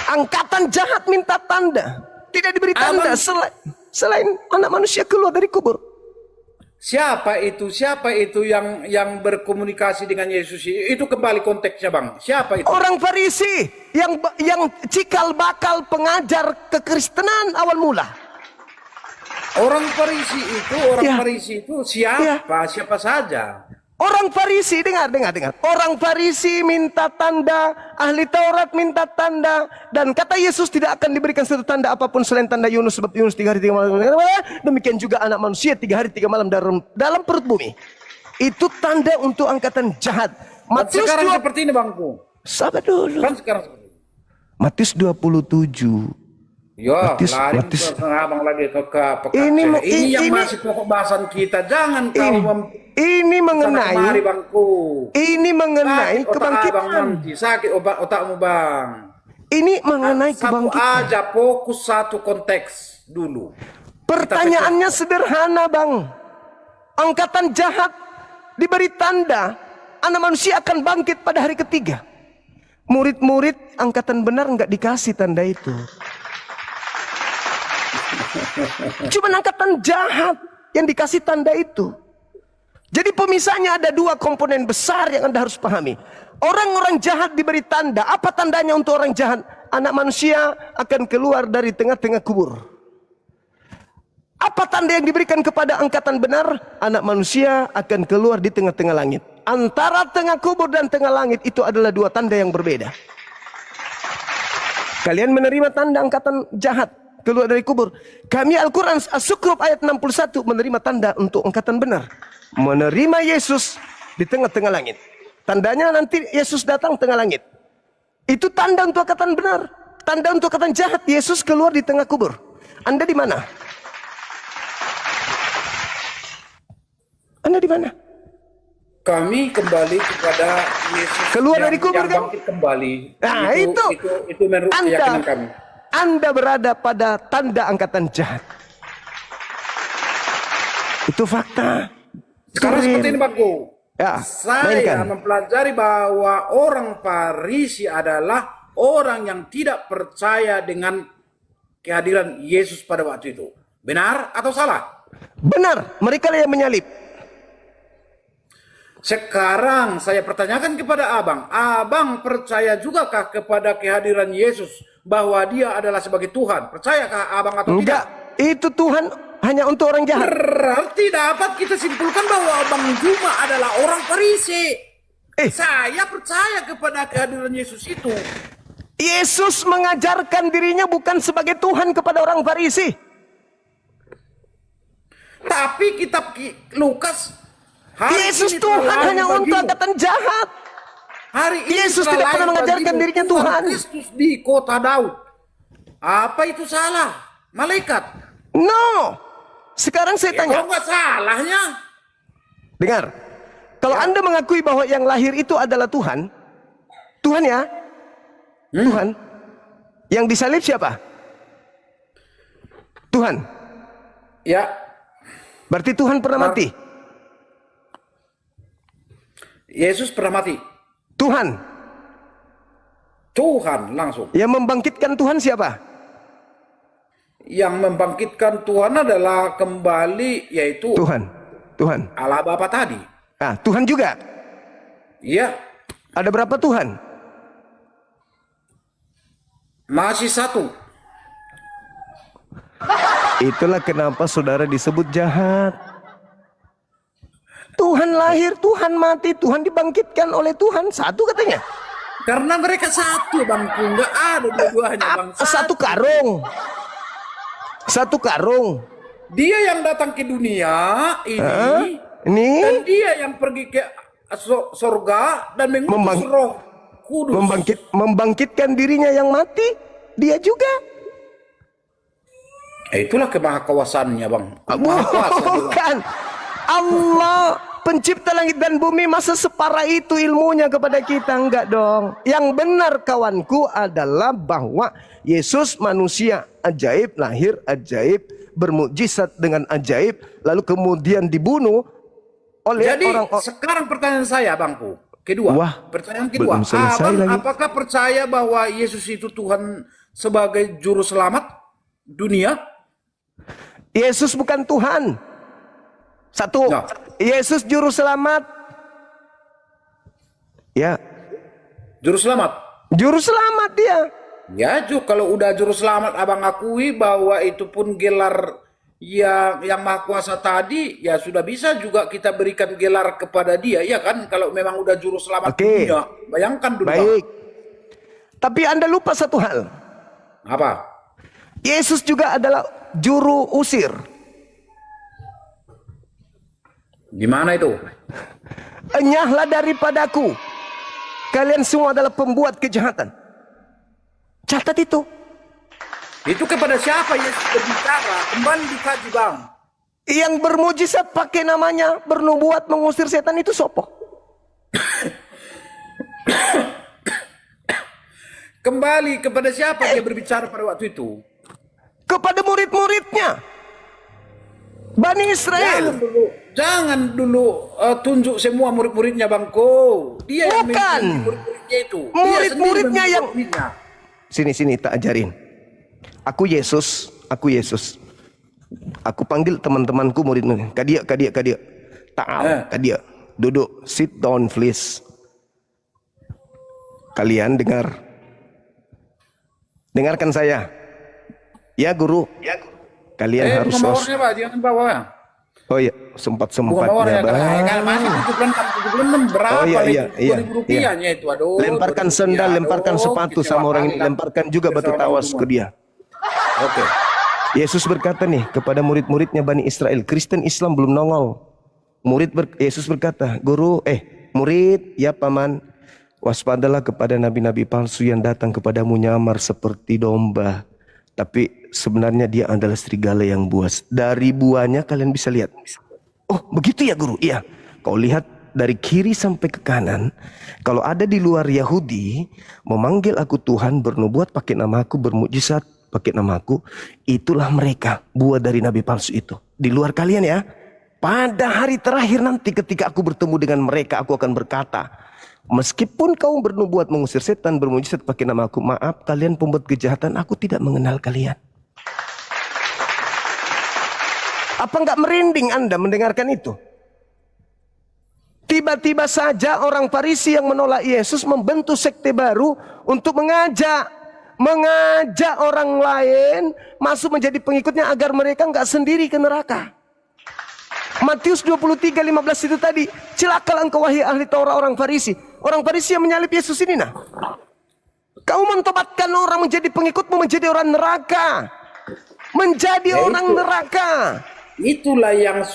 Angkatan jahat minta tanda, tidak diberi tanda selain Anak Manusia keluar dari kubur. Siapa itu? Siapa itu yang berkomunikasi dengan Yesus? Itu kembali konteksnya, Bang. Siapa itu? Orang Farisi yang cikal bakal pengajar kekristenan awal mula. Orang Farisi Ya. itu siapa? Siapa saja? Orang Farisi, dengar. Orang Farisi minta tanda, ahli Taurat minta tanda, dan kata Yesus tidak akan diberikan satu tanda apapun selain tanda Yunus, sebab Yunus 3 hari 3 malam. Demikian juga Anak Manusia 3 hari 3 malam dalam perut bumi. Itu tanda untuk angkatan jahat. Matius Sekarang 2, seperti ini, Bangku. sabar dulu. Kan sekarang seperti ini. Matius 27. Ya, Matius- lari Matius- ke abang lagi ke pekat. Ini- Ini yang ini- masih pokok bahasan kita. Jangan kau Ini mengenai mari, Bangku. mengenai Sakit otak abang kebangkitan. nanti. Sakit otakmu, Bang. Ini mengenai Satu kebangkitan. aja, fokus satu konteks dulu. Pertanyaannya sederhana, Bang. Angkatan jahat diberi tanda, Anak Manusia akan bangkit pada hari ketiga. Murid-murid angkatan benar nggak dikasih tanda itu. Cuma angkatan jahat yang dikasih tanda itu. Jadi pemisahnya ada dua komponen besar yang Anda harus pahami. Orang-orang jahat diberi tanda. Apa tandanya untuk orang jahat? Anak Manusia akan keluar dari tengah-tengah kubur. Apa tanda yang diberikan kepada angkatan benar? Anak Manusia akan keluar di tengah-tengah langit. Antara tengah kubur dan tengah langit itu adalah dua tanda yang berbeda. Kalian menerima tanda angkatan jahat keluar dari kubur. Kami Al-Quran As-Sukruf ayat 61 menerima tanda untuk angkatan benar. Menerima Yesus di tengah-tengah langit. Tandanya nanti Yesus datang tengah langit. Itu tanda untuk angkatan benar. Tanda untuk angkatan jahat, Yesus keluar di tengah kubur. Anda di mana? Anda di mana? Kami kembali kepada Yesus Keluar dari kubur, yang kan? bangkit kembali. Nah, itu menurut keyakinan kami. Anda berada pada tanda angkatan jahat. Itu fakta. Sekarang Itu seperti real. ini, Bangku. Ya, Saya mainkan. mempelajari bahwa orang Farisi adalah orang yang tidak percaya dengan kehadiran Yesus pada waktu itu. Benar atau salah? Benar, mereka yang menyalib. Sekarang saya pertanyakan kepada abang. Abang percaya jugakah kepada kehadiran Yesus bahwa dia adalah sebagai Tuhan? Percayakah abang atau Enggak, tidak? itu Tuhan hanya untuk orang jahat. Berarti dapat kita simpulkan bahwa Abang Juma adalah orang Farisi. Saya percaya kepada kehadiran Yesus itu. Yesus mengajarkan dirinya bukan sebagai Tuhan kepada orang Farisi. Tapi kitab Lukas, hari Yesus ini Tuhan telah lahir hanya untuk bagimu. angkatan jahat. Hari ini Yesus telah tidak lahir pernah mengajarkan bagimu dirinya Tuhan. Kristus di kota Daud. Apa itu salah? Malaikat. No. Sekarang saya tanya. Kalau nggak salahnya, Dengar. Kalau Anda mengakui bahwa yang lahir itu adalah Tuhan. Tuhan ya. Tuhan. Yang disalib siapa? Tuhan. ya Berarti Tuhan pernah mati. Yesus pernah mati. Tuhan. Tuhan langsung. Yang membangkitkan Tuhan siapa? Yang membangkitkan Tuhan adalah kembali yaitu Tuhan. Tuhan. Allah Bapa tadi. Nah, Tuhan juga. Iya, Ada berapa Tuhan? masih satu. Itulah kenapa saudara disebut jahat. Tuhan lahir, Tuhan mati, Tuhan dibangkitkan oleh Tuhan. Satu katanya. Karena mereka satu, Bangku. Nggak ada dua-duanya, Bang. Satu karung. Satu karung. Dia yang datang ke dunia ini, Ini dan dia yang pergi ke surga dan mengutus Roh Kudus. membangkitkan dirinya yang mati. Dia juga. Itulah kemahakuasaannya, Bang. Maha kuasa juga. Bukan. Allah pencipta langit dan bumi, masa separah itu ilmunya kepada kita? Enggak dong. Yang benar kawanku adalah bahwa Yesus manusia ajaib, lahir ajaib, bermukjizat dengan ajaib, lalu kemudian dibunuh oleh Jadi orang. sekarang pertanyaan saya, Bangku. Kedua, Wah, pertanyaan kedua. belum selesai Abang lagi. apakah percaya bahwa Yesus itu Tuhan sebagai juru selamat dunia? Yesus bukan Tuhan. Satu, Nah. Yesus juru selamat. Ya, Juru selamat. juru selamat dia. Ya, kalau udah juru selamat abang akui bahwa itu pun gelar yang maha kuasa tadi, ya sudah bisa juga kita berikan gelar kepada dia, ya kan? Kalau memang udah juru selamat Oke. dunia, bayangkan dulu. Bang. Baik. Tapi Anda lupa satu hal. Apa? Yesus juga adalah juru usir. Di mana itu? Enyahlah daripadaku. Kalian semua adalah pembuat kejahatan. Catat itu. Itu kepada siapa Yesus berbicara? Kembali dikaji, Bang. Yang bermujizat pakai namanya, bernubuat mengusir setan itu sopo? Kembali kepada siapa dia berbicara pada waktu itu? Kepada murid-muridnya. Bani Israel. Jangan dulu tunjuk semua murid-muridnya, Bangko. Dia yang Bukan. memilih murid-muridnya itu. Dia Murid-muridnya sendiri yang... murid-muridnya. Sini tak ajarin. Aku Yesus. Aku panggil teman-temanku murid-murid. Kadia. Ta'al, kadia. Duduk. Sit down please. Kalian dengarkan saya. Ya guru. Kalian harus Bukan bawaannya, Pak. Jangan bawa. Oh iya, Bukan sempat-sempatnya bawaannya. Bang. Masih 76 berapa Oh iya, itu? iya. 2000 rupiahnya itu. Aduh. Lemparkan 2000 sendal, rupiah. lemparkan Aduh, sepatu kecewa sama orang ini, kali, Kang. lemparkan juga batu Kecewa tawas semua. ke dia. Oke. Yesus berkata nih kepada murid-muridnya Bani Israel, Kristen Islam belum nongol. Yesus berkata, murid, ya paman, waspadalah kepada nabi-nabi palsu yang datang kepadamu nyamar seperti domba, tapi sebenarnya dia adalah serigala yang buas. Dari buahnya kalian bisa lihat. Oh begitu ya guru? Iya. Kau lihat dari kiri sampai ke kanan. Kalau ada di luar Yahudi memanggil aku Tuhan, bernubuat pakai nama aku, bermukjizat pakai nama aku, itulah mereka, buah dari nabi palsu itu. Di luar kalian ya. Pada hari terakhir nanti ketika aku bertemu dengan mereka, aku akan berkata, meskipun kau bernubuat mengusir setan, bermukjizat pakai nama aku, maaf kalian pembuat kejahatan, aku tidak mengenal kalian. Apa enggak merinding Anda mendengarkan itu? Tiba-tiba saja orang Farisi yang menolak Yesus membentuk sekte baru untuk mengajak orang lain masuk menjadi pengikutnya agar mereka enggak sendiri ke neraka. Matius 23:15 itu tadi, celakalah engkau wahai ahli Taurat orang Farisi. Orang Farisi yang menyalib Yesus ini nah. Kau mentobatkan orang menjadi pengikutmu menjadi orang neraka. Menjadi orang neraka. Itulah yang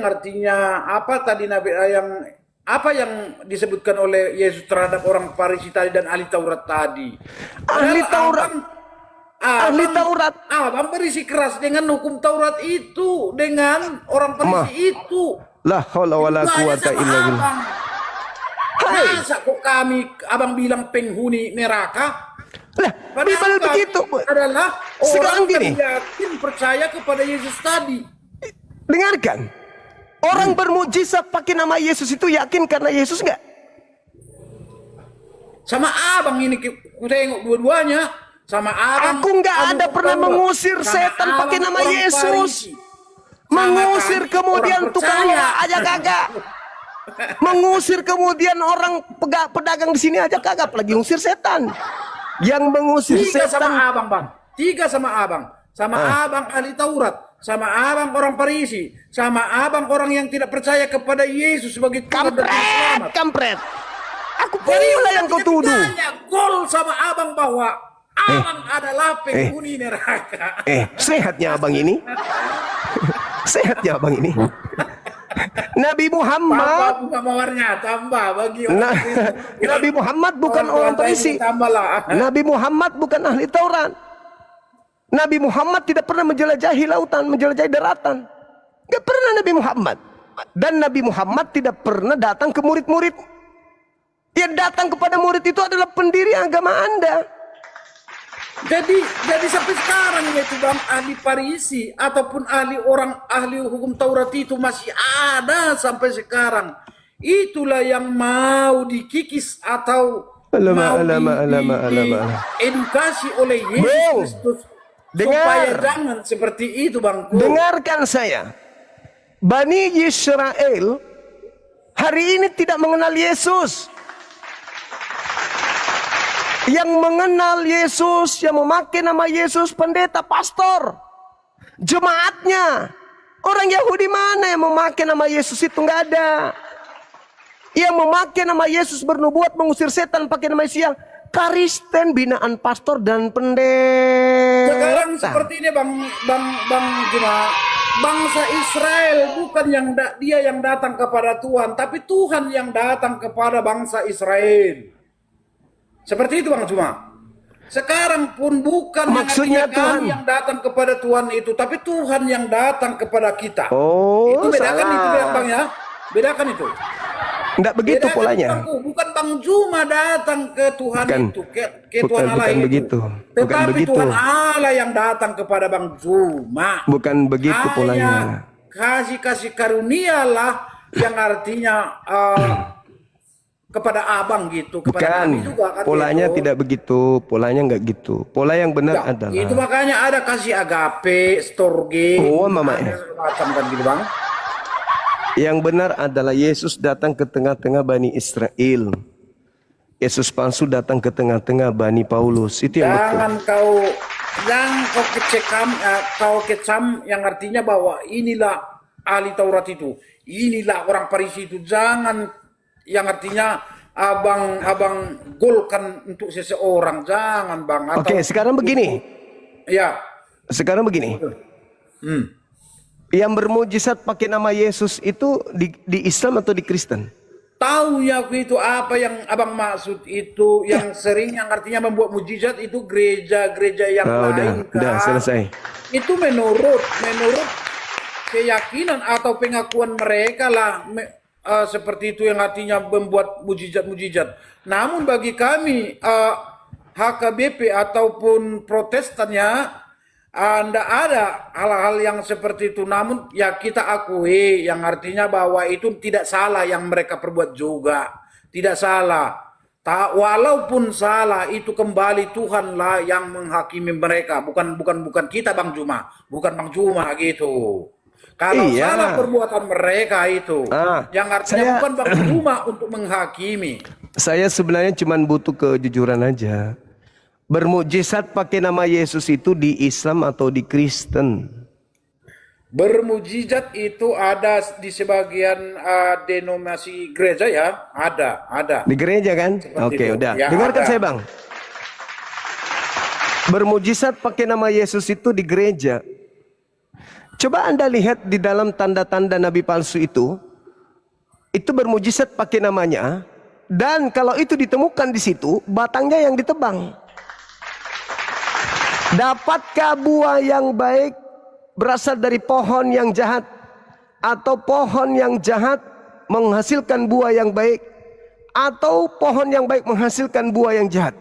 artinya apa tadi yang disebutkan oleh Yesus terhadap orang Farisi tadi dan ahli Taurat tadi. Ahli Taurat. Ahli Taurat. Abang berisi keras dengan hukum Taurat itu, dengan orang Farisi itu. La haula wala quwata illa billah. Hai. Masa kok abang bilang penghuni neraka? Lah, Bible begitu. Adalah Sekarang orang gini. yang yakin percaya kepada Yesus tadi. Dengarkan. Orang bermukjizat pakai nama Yesus itu yakin karena Yesus enggak? Sama abang ini ku tengok dua-duanya. Sama abang. Aku enggak ada pernah mengusir setan pakai nama Yesus. Mengusir kemudian tukang loa aja kagak. Mengusir kemudian orang pedagang di sini aja kagak, apalagi ngusir setan. Yang mengusir Tiga sama setan. abang, Bang. Tiga sama abang. Sama abang ahli Taurat. Sama abang orang Farisi. Sama abang orang yang tidak percaya kepada Yesus sebagai Tuhan dan Juru Selamat. Kampret. Aku pula yang kau tuduh. Gol sama abang bahwa abang adalah penghuni neraka. Sehatnya abang ini. Sehatnya abang ini. Nabi Muhammad. Tambah bunga mawarnya, tambah bagi Nah, Nabi Muhammad bukan orang Farisi. Tambahlah. Nabi Muhammad bukan ahli Taurat. Nabi Muhammad tidak pernah menjelajahi lautan, menjelajahi daratan. Gak pernah Nabi Muhammad. Dan Nabi Muhammad tidak pernah datang ke murid-murid. Yang datang kepada murid itu adalah pendiri agama Anda. Jadi sampai sekarang yaitu bang ahli Farisi ataupun ahli hukum Taurat itu masih ada sampai sekarang. Itulah yang mau dikikis atau mau edukasi oleh Yesus Kristus supaya jangan seperti itu bang. Dengarkan saya. Bani Israel hari ini tidak mengenal Yesus. Yang mengenal Yesus, yang memakai nama Yesus, pendeta, pastor, jemaatnya. Orang Yahudi mana yang memakai nama Yesus itu? Nggak ada. Yang memakai nama Yesus bernubuat mengusir setan pakai nama Yesus, Kristen, binaan pastor dan pendeta. Sekarang seperti ini bang Juma, bangsa Israel bukan dia yang datang kepada Tuhan, tapi Tuhan yang datang kepada bangsa Israel. Seperti itu bang Juma. Sekarang pun bukan maksudnya kami yang datang kepada Tuhan itu, tapi Tuhan yang datang kepada kita. Oh, itu bedakan salah. itu bang ya, bedakan itu. Enggak begitu Bedakan polanya. Bukan Bang Juma datang ke Tuhan itu, ke Tuhan Allah bukan itu. begitu. Bukan Tetapi begitu. Tuhan Allah yang datang kepada Bang Juma. Bukan begitu polanya. Kasih karunialah yang artinya kepada abang gitu, kepada Bukan, kami juga kan polanya gitu. tidak begitu, polanya enggak gitu. Pola yang benar Ya, adalah itu makanya ada kasih agape, storge, Oh, mama. macam kan gitu bang. yang benar adalah Yesus datang ke tengah-tengah Bani Israel. Yesus palsu datang ke tengah-tengah Bani Paulus. Itu yang betul. Jangan kau kecam yang artinya bahwa inilah ahli Taurat itu, inilah orang Farisi itu. Jangan yang artinya abang golkan untuk seseorang, jangan bang. Oke, sekarang begini. Ya. Sekarang begini. Yang bermujizat pakai nama Yesus itu di Islam atau di Kristen? Tahu ya aku itu apa yang abang maksud itu, yang sering yang artinya membuat mujizat itu gereja-gereja yang lain kan. Udah selesai. Itu menurut keyakinan atau pengakuan mereka lah seperti itu yang artinya membuat mujizat-mujizat. Namun bagi kami HKBP ataupun Protestannya tidak ada hal-hal yang seperti itu. Namun ya kita akui yang artinya bahwa itu tidak salah yang mereka perbuat juga. Tidak salah. Walaupun salah itu kembali Tuhanlah yang menghakimi mereka. Bukan kita Bang Juma. Bukan Bang Juma gitu. Kalau salah perbuatan mereka itu. Yang artinya bukan Bang Juma untuk menghakimi. Saya sebenarnya cuma butuh kejujuran aja. Bermujizat pakai nama Yesus itu di Islam atau di Kristen? Bermujizat itu ada di sebagian denominasi gereja ya, ada. Di gereja kan? Oke, udah. Ya, dengarkan ada. Saya Bang. Bermujizat pakai nama Yesus itu di gereja. Coba Anda lihat di dalam tanda-tanda nabi palsu itu bermujizat pakai namanya, dan kalau itu ditemukan di situ, batangnya yang ditebang. Dapatkah buah yang baik berasal dari pohon yang jahat, atau pohon yang jahat menghasilkan buah yang baik, atau pohon yang baik menghasilkan buah yang jahat?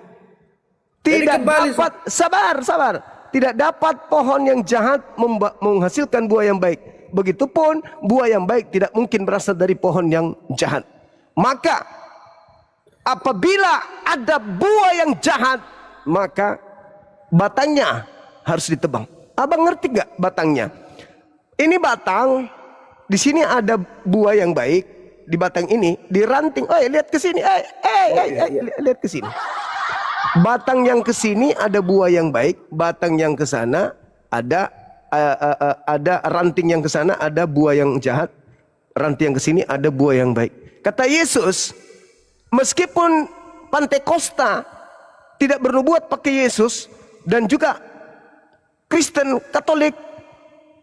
Tidak dapat, sabar. Tidak dapat pohon yang jahat menghasilkan buah yang baik. Begitupun buah yang baik tidak mungkin berasal dari pohon yang jahat. Maka apabila ada buah yang jahat, maka batangnya harus ditebang. Abang ngerti gak batangnya? Ini batang, di sini ada buah yang baik, di batang ini diranting. Lihat ke sini. Lihat ke sini. Batang yang ke sini ada buah yang baik, batang yang ke sana ada ranting yang ke sana ada buah yang jahat, ranting yang ke sini ada buah yang baik. Kata Yesus, meskipun Pantekosta tidak bernubuat pakai Yesus, dan juga Kristen Katolik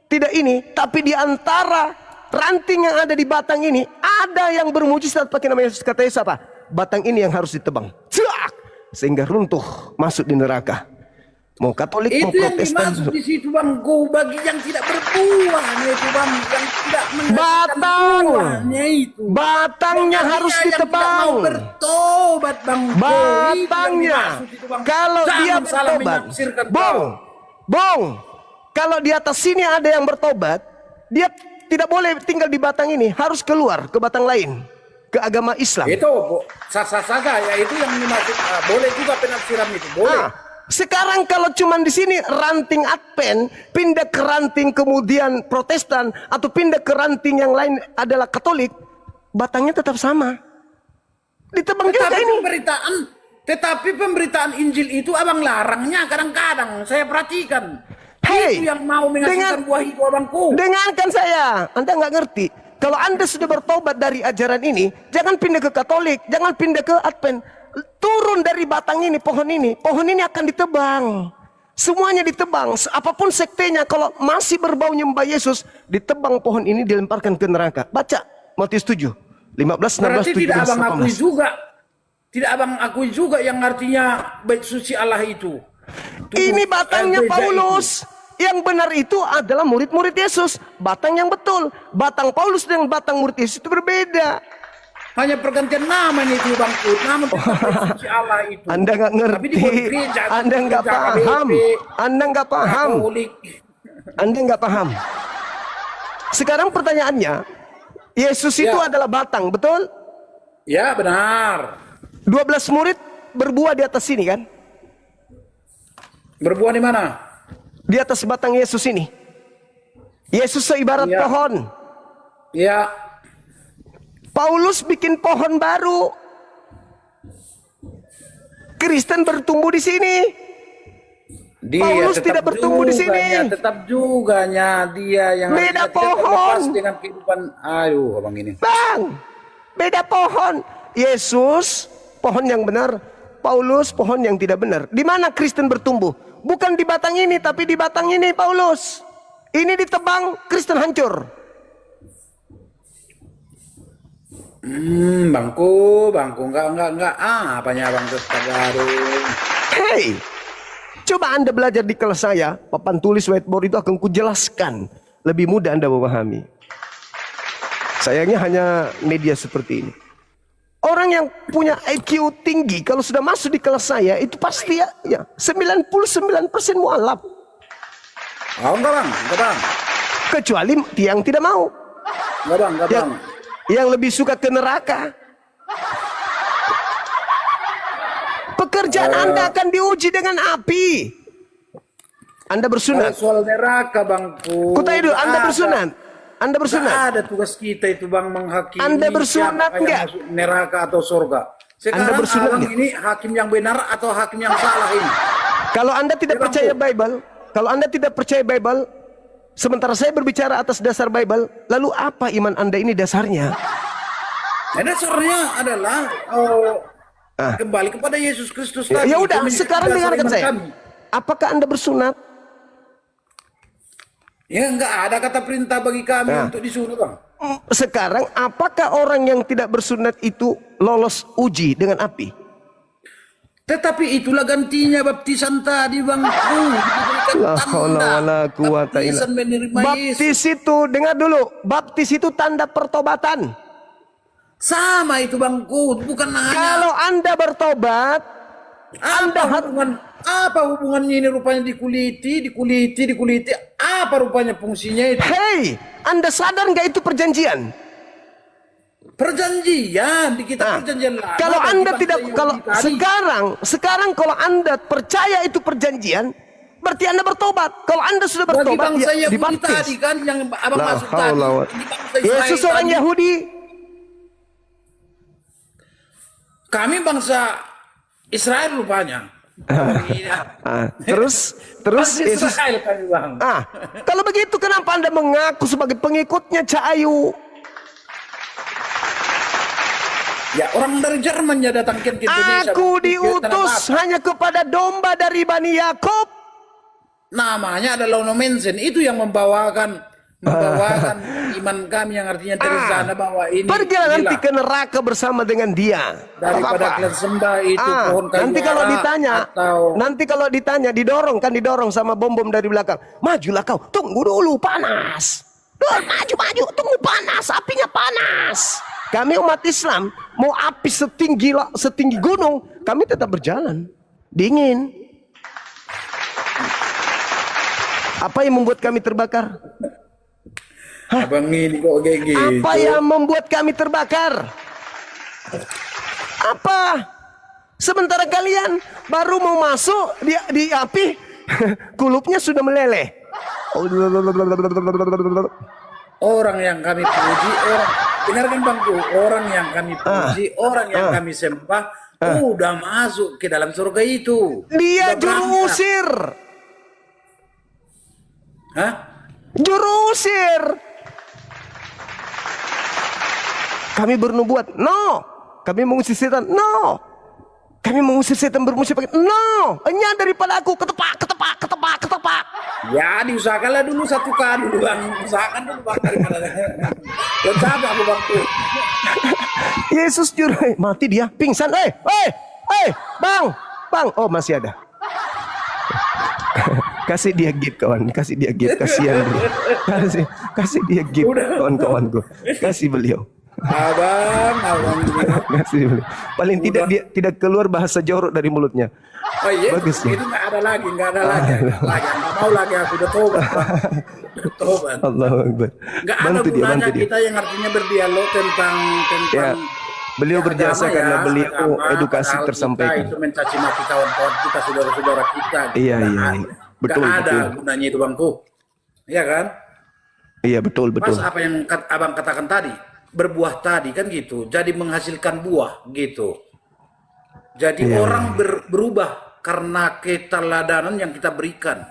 tidak ini, tapi di antara ranting yang ada di batang ini ada yang bermujizat pakai nama Yesus. Kata Yesus apa? Batang ini yang harus ditebang, sehingga runtuh masuk di neraka. Mau Katolik, mau Itu yang Protestan. dimaksud di situ bangku, bagi yang tidak berbuah itu bang, yang tidak menghasilkan Batang. buahnya itu. Batangnya Bagi harus yang tidak ditebang. mau bertobat bang. Batangnya. Kalau dia bertobat, Bong, kalau di atas sini ada yang bertobat, dia tidak boleh tinggal di batang ini, harus keluar ke batang lain, ke agama Islam. Itu sah-sah saja ya, itu yang dimaksud. Boleh juga penafsiran itu, boleh. Sekarang kalau cuman di sini ranting Advent, pindah ke ranting kemudian Protestan, atau pindah ke ranting yang lain adalah Katolik, batangnya tetap sama. Ditebang juga ini. Tetapi pemberitaan Injil itu abang larangnya kadang-kadang. Saya perhatikan. Hei, itu yang mau menghasilkan buah itu abangku. Dengarkan saya, Anda nggak ngerti. Kalau Anda sudah bertobat dari ajaran ini, jangan pindah ke Katolik, jangan pindah ke Advent. Turun dari batang ini, pohon ini akan ditebang. Semuanya ditebang, apapun sektenya, kalau masih berbau nyembah Yesus, ditebang pohon ini, dilemparkan ke neraka. Baca Matius 7, 15, 16, Berarti 17, tidak abang 18. akui juga. Tidak abang akui juga yang artinya bait suci Allah itu. Ini batangnya gereja Paulus. Yang benar itu adalah murid-murid Yesus. Batang yang betul. Batang Paulus dengan batang murid Yesus itu berbeda. Hanya pergantian nama itu bang Kut. Namun tetap bait suci Allah itu. Anda nggak Tapi di ngerti. gereja, Anda nggak gereja paham. KBP, Anda nggak paham. Katolik. Anda nggak paham. Sekarang pertanyaannya, Yesus itu adalah batang, betul? Ya benar. 12 murid berbuah di atas sini kan? Berbuah di mana? Di atas batang Yesus ini. Yesus seibarat Ya. pohon. Ya. Paulus bikin pohon baru. Kristen bertumbuh di sini. Dia Paulus tetap tidak bertumbuh di sini. Tetap juga dia yang Beda harusnya tidak pohon. terlepas dengan kehidupan. Aduh, abang ini. Bang, beda pohon. Yesus pohon yang benar, Paulus pohon yang tidak benar. Di mana Kristen bertumbuh? Bukan di batang ini, tapi di batang ini Paulus. Ini ditebang, Kristen hancur. Bangku, enggak. Apanya abang tetap baru. Hei, coba Anda belajar di kelas saya, papan tulis whiteboard itu akan kujelaskan. Lebih mudah Anda memahami. Sayangnya hanya media seperti ini. Orang yang punya IQ tinggi, kalau sudah masuk di kelas saya, itu pasti ya 99% mualaf. Oh, enggak bang. Kecuali yang tidak mau. Enggak bang. Yang lebih suka ke neraka. Pekerjaan Anda akan diuji dengan api. Anda bersunat. Soal neraka bangku. Kutanya dulu, Anda bersunat. Anda bersunat. Nggak ada tugas kita itu bang menghakimi. Anda bersunat siapa yang nggak? masuk neraka atau surga. Sekarang Anda bersunat abang nggak? ini hakim yang benar atau hakim yang salah ini? Kalau Anda tidak percaya Bible, sementara saya berbicara atas dasar Bible, lalu apa iman Anda ini dasarnya? Nah, dasarnya adalah kembali kepada Yesus Kristus tadi. Ya udah, Itu sekarang dasar dengarkan iman saya. kami. Apakah Anda bersunat? Ya enggak ada kata perintah bagi kami untuk disunat bang. Sekarang apakah orang yang tidak bersunat itu lolos uji dengan api? Tetapi itulah gantinya baptisan tadi bang. La haula wala quwata illa. Baptisan menerima Yesus. Baptis itu, dengar dulu, baptis itu tanda pertobatan. Sama itu bangku, bukan hanya. Kalau Anda bertobat, Apa hubungannya ini rupanya dikuliti. Apa rupanya fungsinya itu? hei, Anda sadar nggak itu perjanjian? Perjanjian di kitab perjanjian lama. Kalau bagi Anda bangsa tidak, Yahudi kalau tadi. sekarang kalau Anda percaya itu perjanjian, berarti Anda bertobat. Kalau Anda sudah bagi bertobat, bangsa ya Yahudi dibaptis. tadi kan yang abang La masuk tadi. haula wa- Di bangsa Israel Yesus orang tadi. Yahudi. Kami bangsa Israel rupanya. Terus Bangsa Yesus. Israel kami bang. Kalau begitu kenapa Anda mengaku sebagai pengikutnya Cahayu? Ya orang dari Jerman ya datangkan ke Indonesia. Aku Bang. diutus hanya kepada domba dari Bani Yakob. Namanya adalah Lonomensen. Itu yang membawakan membawakan iman kami yang artinya dari sana bahwa ini Pergilah nanti inilah ke neraka bersama dengan dia. daripada kalian sembah itu pohon kayu Nanti kalau ara ditanya, atau nanti kalau ditanya didorong sama bom-bom dari belakang. Majulah kau, tunggu dulu panas. Maju, tunggu panas, apinya panas. Kami umat Islam mau api setinggi gunung, kami tetap berjalan. Dingin. Apa yang membuat kami terbakar? abang ini kok kayak gitu. Apa yang membuat kami terbakar? Apa? Sementara kalian baru mau masuk di api, kulupnya sudah meleleh. Orang yang kami puji, dengarkan bangku, orang yang kami puji, orang yang kami sembah, udah masuk ke dalam surga itu. Dia Udah juru berangkat. usir. Hah? Juru usir. Kami bernubuat, no. Kami mengusir setan, no. Kami mengusir setan bermusik pakai, no. Enya daripada aku, ketepak. Ya diusahakanlah dulu satu kali dulu bang, usahakan dulu bang daripada. Dan capek aku bang tuh. Yesus juru, mati dia, pingsan, bang, oh masih ada. Kasih dia gift kawan, kasih dia gift, kasihan dia. Kasih dia gift kawan-kawanku, kasih beliau. Abang Kasih beliau. Paling tidak dia tidak keluar bahasa jorok dari mulutnya. oh iya, Bagus ya. itu nggak ada lagi, nggak mau lagi aku udah tobat bang. Udah tobat. Allahu Akbar. Nggak ada gunanya kita yang artinya berdialog tentang Ya, beliau ya, berjasa agama karena ya, beliau agama, edukasi padahal tersampaikan. Kita itu mencaci maki kawan-kawan kita, saudara-saudara kita. Iya. Betul, Nggak ada betul. gunanya itu bangku. Iya kan? Iya betul. Pas apa yang abang katakan tadi, berbuah tadi kan gitu, jadi menghasilkan buah gitu. Jadi Iya. orang berubah karena keteladanan yang kita berikan,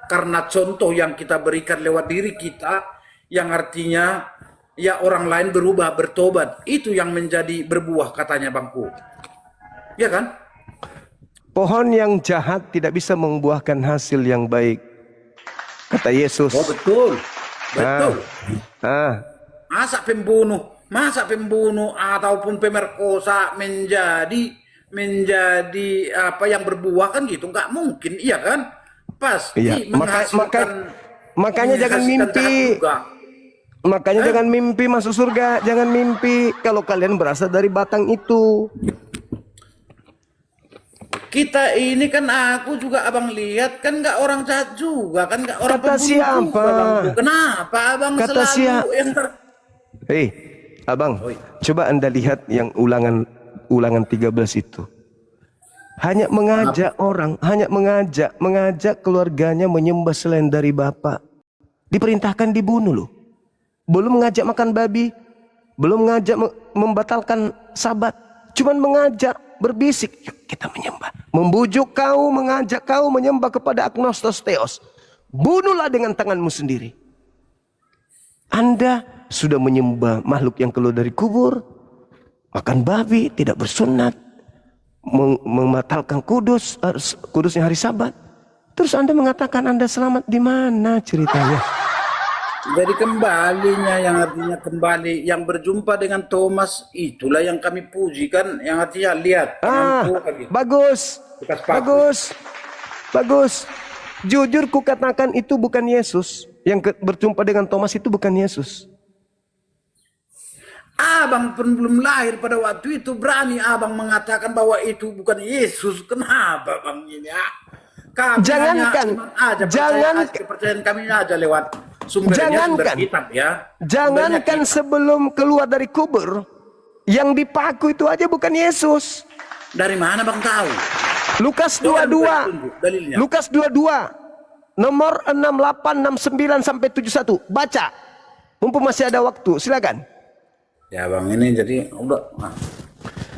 karena contoh yang kita berikan lewat diri kita, yang artinya ya orang lain berubah, bertobat, itu yang menjadi berbuah katanya bangku. Ya kan? Pohon yang jahat tidak bisa membuahkan hasil yang baik, kata Yesus. Oh betul, betul. Masa pembunuh ataupun pemerkosa menjadi apa yang berbuah kan gitu, nggak mungkin, iya kan? Pasti Iya. Makanya jangan mimpi. Makanya jangan mimpi masuk surga, jangan mimpi kalau kalian berasal dari batang itu. Kita ini kan aku juga abang lihat kan nggak orang jahat juga kan, nggak orang Kata pembunuh siapa? juga, Bang. Kenapa abang Kata selalu siapa? yang Hei, abang, coba anda lihat yang ulangan 13 itu. Hanya mengajak orang, hanya mengajak keluarganya menyembah selain dari Bapa. Diperintahkan dibunuh loh. Belum mengajak makan babi, belum mengajak membatalkan sabat. Cuman mengajak, berbisik, yuk kita menyembah. Membujuk kau, mengajak kau menyembah kepada agnostos theos. Bunuhlah dengan tanganmu sendiri. Anda sudah menyembah makhluk yang keluar dari kubur, makan babi, tidak bersunat, membatalkan kudusnya hari Sabat. Terus Anda mengatakan Anda selamat, di mana ceritanya? Jadi kembalinya yang artinya kembali, yang berjumpa dengan Thomas, itulah yang kami puji kan, yang artinya lihat. Gitu. Bagus. Jujur ku katakan itu bukan Yesus. Yang berjumpa dengan Thomas itu bukan Yesus. Abang pun belum lahir pada waktu itu, berani abang mengatakan bahwa itu bukan Yesus. Kenapa bang ini ya? Kami kepercayaan kami aja lewat sumbernya, sumber kitab ya. Jangankan sebelum keluar dari kubur, yang dipaku itu aja bukan Yesus. Dari mana bang tahu? Lukas 22. Lukas 22. Nomor 68, 69 sampai 71. Baca. Mumpung masih ada waktu, silakan. Ya bang, ini jadi udah.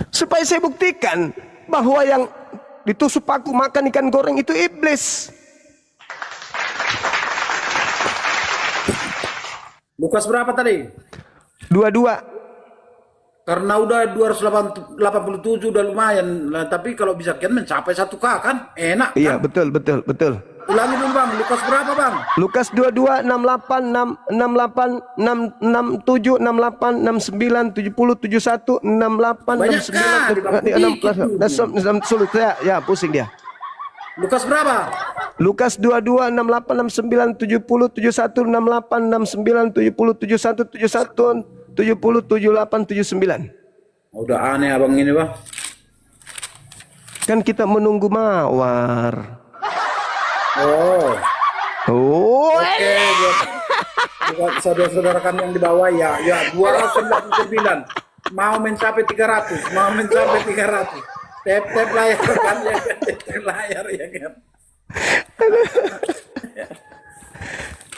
Supaya saya buktikan bahwa yang ditusuk paku makan ikan goreng itu iblis. Lukas berapa tadi? 22. Karena udah 287 udah lumayan. Nah, tapi kalau bisa kian mencapai 1K kan enak. Iya, kan? betul. Ulangi dulu bang, Lukas berapa bang? Lukas 22, 68, 68, 67, 68, 69, 70, 71, 68, Banyak 69, kali, Bang. sulit ya, pusing dia. Lukas berapa? Lukas 22, 68, 69, 70, 71, 68, 69, 70, 71, 71, 70, 78, 79. Udah aneh abang ini bang. Kan kita menunggu mawar. Oh. Oh, Oke, buat saudara-saudara kami yang di bawah ya 299 mau mencapai 300, mau mencapai 300. Tap layar kan ya kan, tap layar ya kan.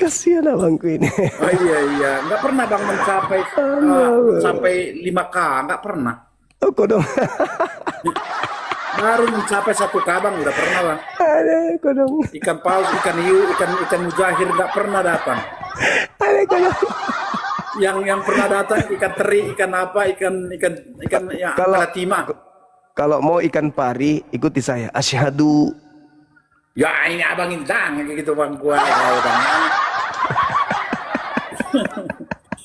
kasihan abangku ini. Oh iya, nggak pernah bang mencapai 5K, nggak pernah. Oh, kodong. Baru mencapai 1K bang, udah pernah bang. Ada kodong. Ikan paus, ikan hiu, ikan mujahir nggak pernah datang. Ada kodong. Yang pernah datang ikan teri, ikan apa, ikan yang timah. Kalau mau ikan pari, ikuti saya. Asyhadu. Ya ini abang ini jangan kayak gitu bang gua. Bang.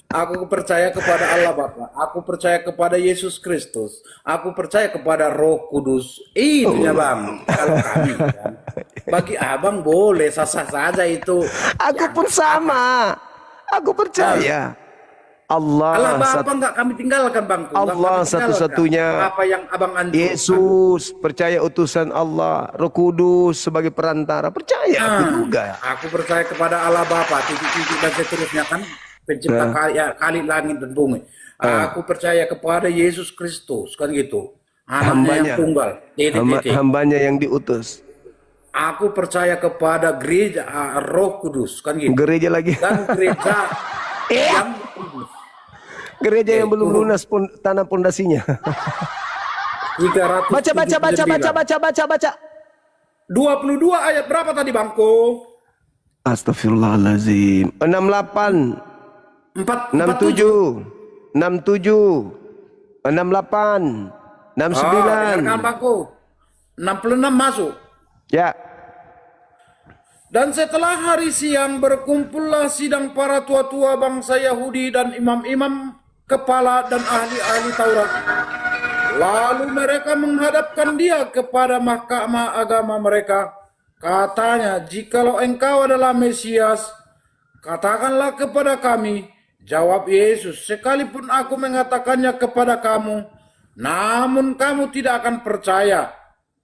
Aku percaya kepada Allah Bapa. Aku percaya kepada Yesus Kristus. Aku percaya kepada Roh Kudus. Itunya bang. Kalau kami kan. Bagi abang boleh sah-sah saja itu. Aku pun sama. Aku percaya. Allah Bapa nggak kami tinggalkan bang. Allah satu-satunya. Apa yang abang anjurkan. Yesus, percaya utusan Allah, Roh Kudus sebagai perantara. Percaya aku juga. Aku percaya kepada Allah Bapa, titik-titik dan seterusnya kan. Pencipta kali langit dan bumi. Aku percaya kepada Yesus Kristus kan gitu. Anaknya yang tunggal. Hambanya yang diutus. Aku percaya kepada gereja Roh Kudus kan gitu. Gereja lagi. Dan gereja yang kudus. Gereja yang belum lunas pun tanah pondasinya. 300. Baca. 22 ayat berapa tadi bangku? Astagfirullahaladzim. 68. 67, 67, 68, 69. Dengarkan bangku. 66 masuk. Ya. Dan setelah hari siang berkumpullah sidang para tua-tua bangsa Yahudi dan imam-imam kepala dan ahli-ahli Taurat. Lalu mereka menghadapkan dia kepada mahkamah agama mereka. Katanya, jikalau engkau adalah Mesias, katakanlah kepada kami. Jawab Yesus, sekalipun aku mengatakannya kepada kamu, namun kamu tidak akan percaya.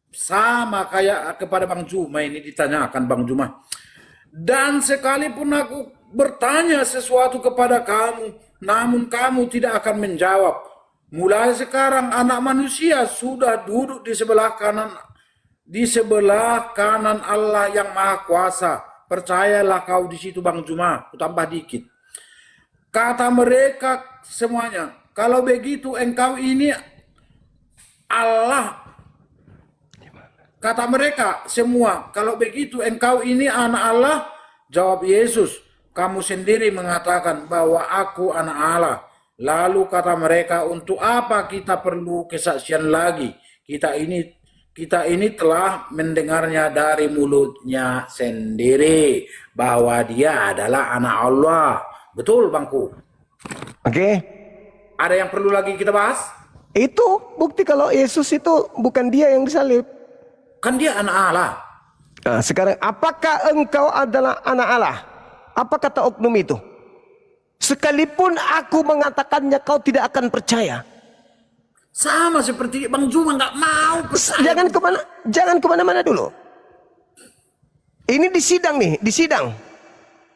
Sama kayak kepada Bang Juma ini ditanyakan Bang Juma. Dan sekalipun aku bertanya sesuatu kepada kamu, namun kamu tidak akan menjawab. Mulai sekarang anak manusia sudah duduk di sebelah kanan Allah yang Maha Kuasa. Percayalah kau di situ Bang Juma. Aku tambah dikit. Kata mereka semuanya, kalau begitu engkau ini Allah. Kata mereka semua, kalau begitu engkau ini anak Allah. Jawab Yesus, kamu sendiri mengatakan bahwa aku anak Allah. Lalu kata mereka, untuk apa kita perlu kesaksian lagi? Kita ini telah mendengarnya dari mulutnya sendiri bahwa dia adalah anak Allah. Betul bangku. Oke. Ada yang perlu lagi kita bahas? Itu bukti kalau Yesus itu bukan dia yang disalib. Kan dia anak Allah. Nah, sekarang apakah engkau adalah anak Allah? Apa kata oknum itu? Sekalipun aku mengatakannya kau tidak akan percaya. Sama seperti Bang Juma nggak mau percaya. Jangan kemana-mana dulu. Ini di sidang nih, di sidang.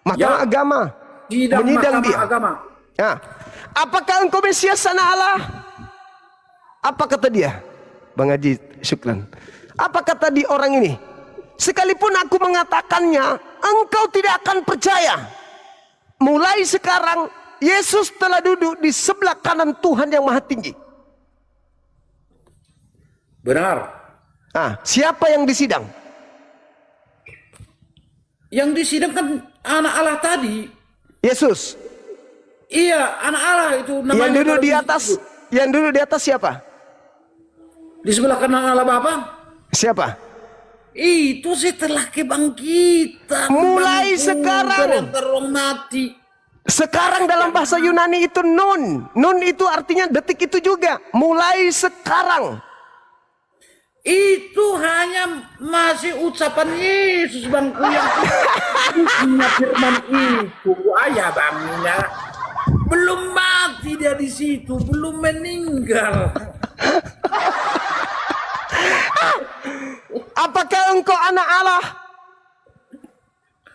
Mahkamah agama. Menyidang dia. Agama. Nah, apakah engkau Mesias anak Allah? Apa kata dia? Bang Haji Syukran. Apa kata di orang ini? Sekalipun aku mengatakannya, engkau tidak akan percaya. Mulai sekarang, Yesus telah duduk di sebelah kanan Tuhan yang Maha Tinggi. Benar. Ah, siapa yang disidang? Yang disidang kan anak Allah tadi. Yesus. Iya, anak Allah itu namanya. Yang duduk di atas siapa? Di sebelah kanan Allah Bapa. Siapa? Itu setelah kebangkitan. Mulai Bangku, sekarang. dari antara orang mati. Sekarang dalam bahasa Yunani itu nun. Nun itu artinya detik itu juga. Mulai sekarang. Itu hanya masih ucapan Yesus bangku yang punya firman itu. Ayah bangnya. Belum mati dia di situ, belum meninggal. Apakah engkau anak Allah?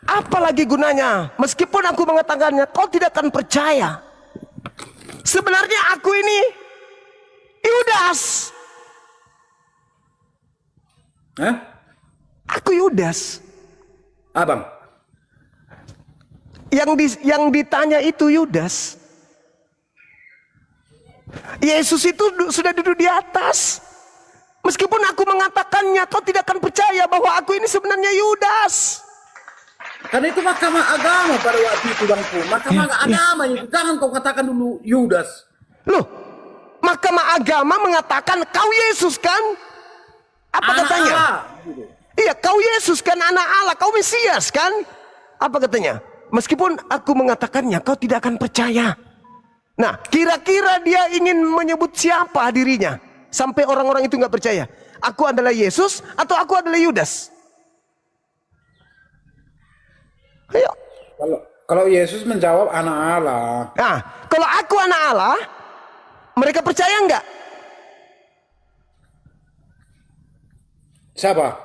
Apalagi gunanya? Meskipun aku mengatakannya, kau tidak akan percaya. Sebenarnya aku ini Yudas. Hah? Aku Yudas. Abang? Yang ditanya itu Yudas. Yesus itu sudah duduk di atas. Meskipun aku mengatakannya, kau tidak akan percaya bahwa aku ini sebenarnya Yudas. Karena itu mahkamah agama pada waktu itu bangku. Mahkamah agama itu. Jangan kau katakan dulu Yudas. Loh, mahkamah agama mengatakan kau Yesus kan? Apa Anak katanya? Allah. Iya, kau Yesus kan, anak Allah, kau Mesias kan? Apa katanya? Meskipun aku mengatakannya, kau tidak akan percaya. Nah, kira-kira dia ingin menyebut siapa dirinya? Sampai orang-orang itu nggak percaya. Aku adalah Yesus atau aku adalah Yudas? Ayo. Kalau Yesus menjawab anak Allah. Nah, kalau aku anak Allah, mereka percaya nggak? Siapa?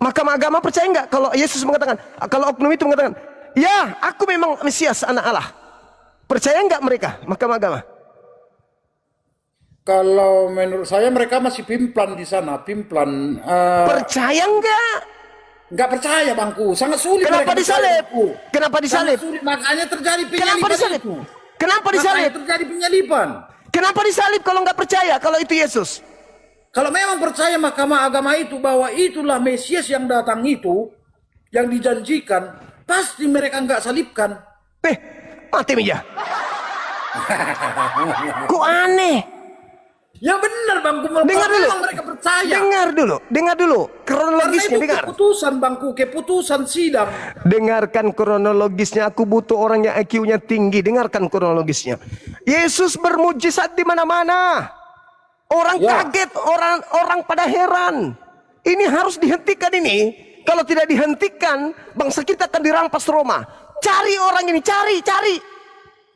Mahkamah agama percaya nggak kalau Yesus mengatakan, kalau oknum itu mengatakan, ya, aku memang Mesias, anak Allah. Percaya nggak mereka, mahkamah agama? Kalau menurut saya mereka masih pimplan di sana, pimplan. Percaya nggak? Nggak percaya bangku, sangat sulit. Kenapa mereka percaya, disalib? bangku. Kenapa disalib? Sangat sulit, makanya terjadi Kenapa penyaliban disalib? itu. Kenapa disalib? Makanya terjadi penyaliban. Kenapa disalib kalau nggak percaya kalau itu Yesus? Kalau memang percaya mahkamah agama itu bahwa itulah Mesias yang datang itu, yang dijanjikan, pasti mereka nggak salibkan. Mati meja. Kok aneh? Ya benar bangku, Dengar dulu. memang mereka percaya. Dengar dulu. Karena Kronologisnya itu dengar. keputusan bangku, keputusan sidang. Dengarkan kronologisnya. Aku butuh orang yang IQ-nya tinggi. Dengarkan kronologisnya. Yesus bermujizat di mana-mana. Orang Ya. kaget, orang pada heran. Ini harus dihentikan ini. Kalau tidak dihentikan, bangsa kita akan dirampas Roma. Cari orang ini, cari.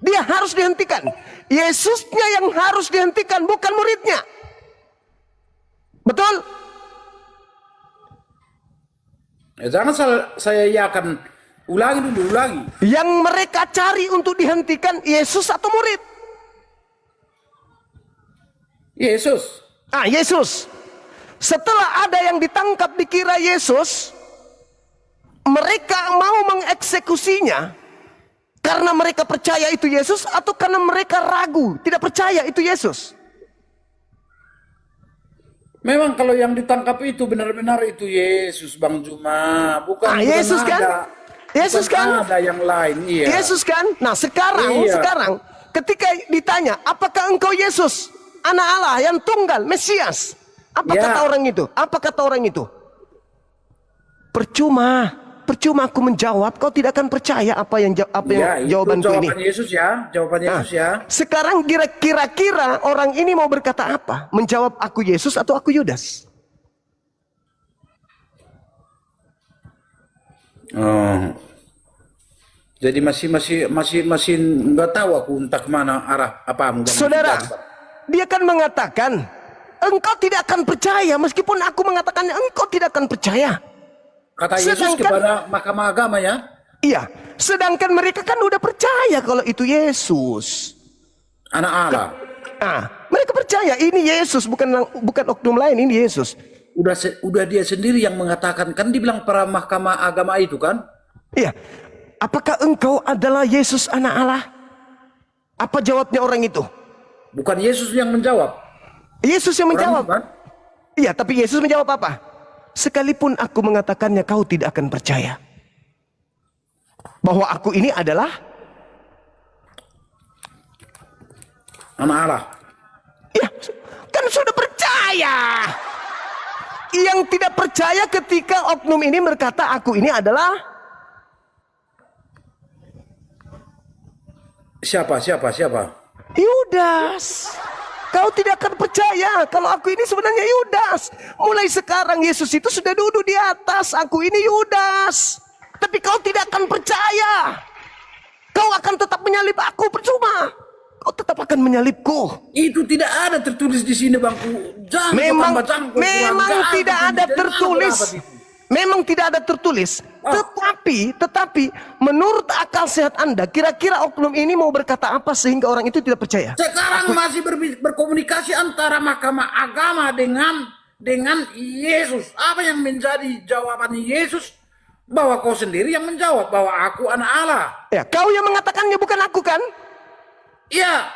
Dia harus dihentikan. Yesusnya yang harus dihentikan, bukan muridnya. Betul? Ya, jangan saya akan ulangi. Yang mereka cari untuk dihentikan, Yesus atau murid? Yesus. Yesus. Setelah ada yang ditangkap dikira Yesus, mereka mau mengeksekusinya karena mereka percaya itu Yesus atau karena mereka ragu, tidak percaya itu Yesus. Memang kalau yang ditangkap itu benar-benar itu Yesus Bang Juma, bukan Yesus bukan kan? ada, Yesus bukan kan? ada yang lain. Iya. Yesus kan? Nah sekarang ketika ditanya, apakah engkau Yesus, anak Allah yang tunggal, Mesias? Apa Ya. kata orang itu? Apa kata orang itu? Percuma aku menjawab, kau tidak akan percaya apa yang itu jawabanku ini. Jawaban Yesus ya. Sekarang kira-kira orang ini mau berkata apa? Menjawab aku Yesus atau aku Yudas? Oh. Jadi masih nggak tahu aku entah kemana arah apa. Saudara, dia kan mengatakan, engkau tidak akan percaya meskipun aku mengatakannya engkau tidak akan percaya. Kata Yesus kepada mahkamah agama ya. Iya, sedangkan mereka kan udah percaya kalau itu Yesus. Anak Allah. Mereka percaya ini Yesus, bukan oknum lain, ini Yesus. Udah dia sendiri yang mengatakan, kan dibilang para mahkamah agama itu kan. Iya. Apakah engkau adalah Yesus anak Allah? Apa jawabnya orang itu? Bukan Yesus yang menjawab. Yesus yang menjawab. Orang, kan? Iya, tapi Yesus menjawab apa? Sekalipun aku mengatakannya, kau tidak akan percaya bahwa aku ini adalah anak Allah. ya, kan sudah percaya. yang tidak percaya ketika oknum ini berkata aku ini adalah Siapa? Yudas. Kau tidak akan percaya kalau aku ini sebenarnya Yudas. Mulai sekarang Yesus itu sudah duduk di atas. Aku ini Yudas. Tapi kau tidak akan percaya. Kau akan tetap menyalib aku, percuma. Kau tetap akan menyalibku. Itu tidak ada tertulis di sini, Bangku. Jangan kau Memang tambah cangkul, memang kurang tidak ganggu, ada dari mana tertulis. dapat itu? Memang tidak ada tertulis. Tetapi menurut akal sehat Anda, kira-kira oknum ini mau berkata apa sehingga orang itu tidak percaya? Sekarang masih berkomunikasi antara Mahkamah Agama dengan Yesus. Apa yang menjadi jawaban Yesus? Bahwa kau sendiri yang menjawab bahwa aku anak Allah. Ya, kau yang mengatakannya bukan aku kan? Iya.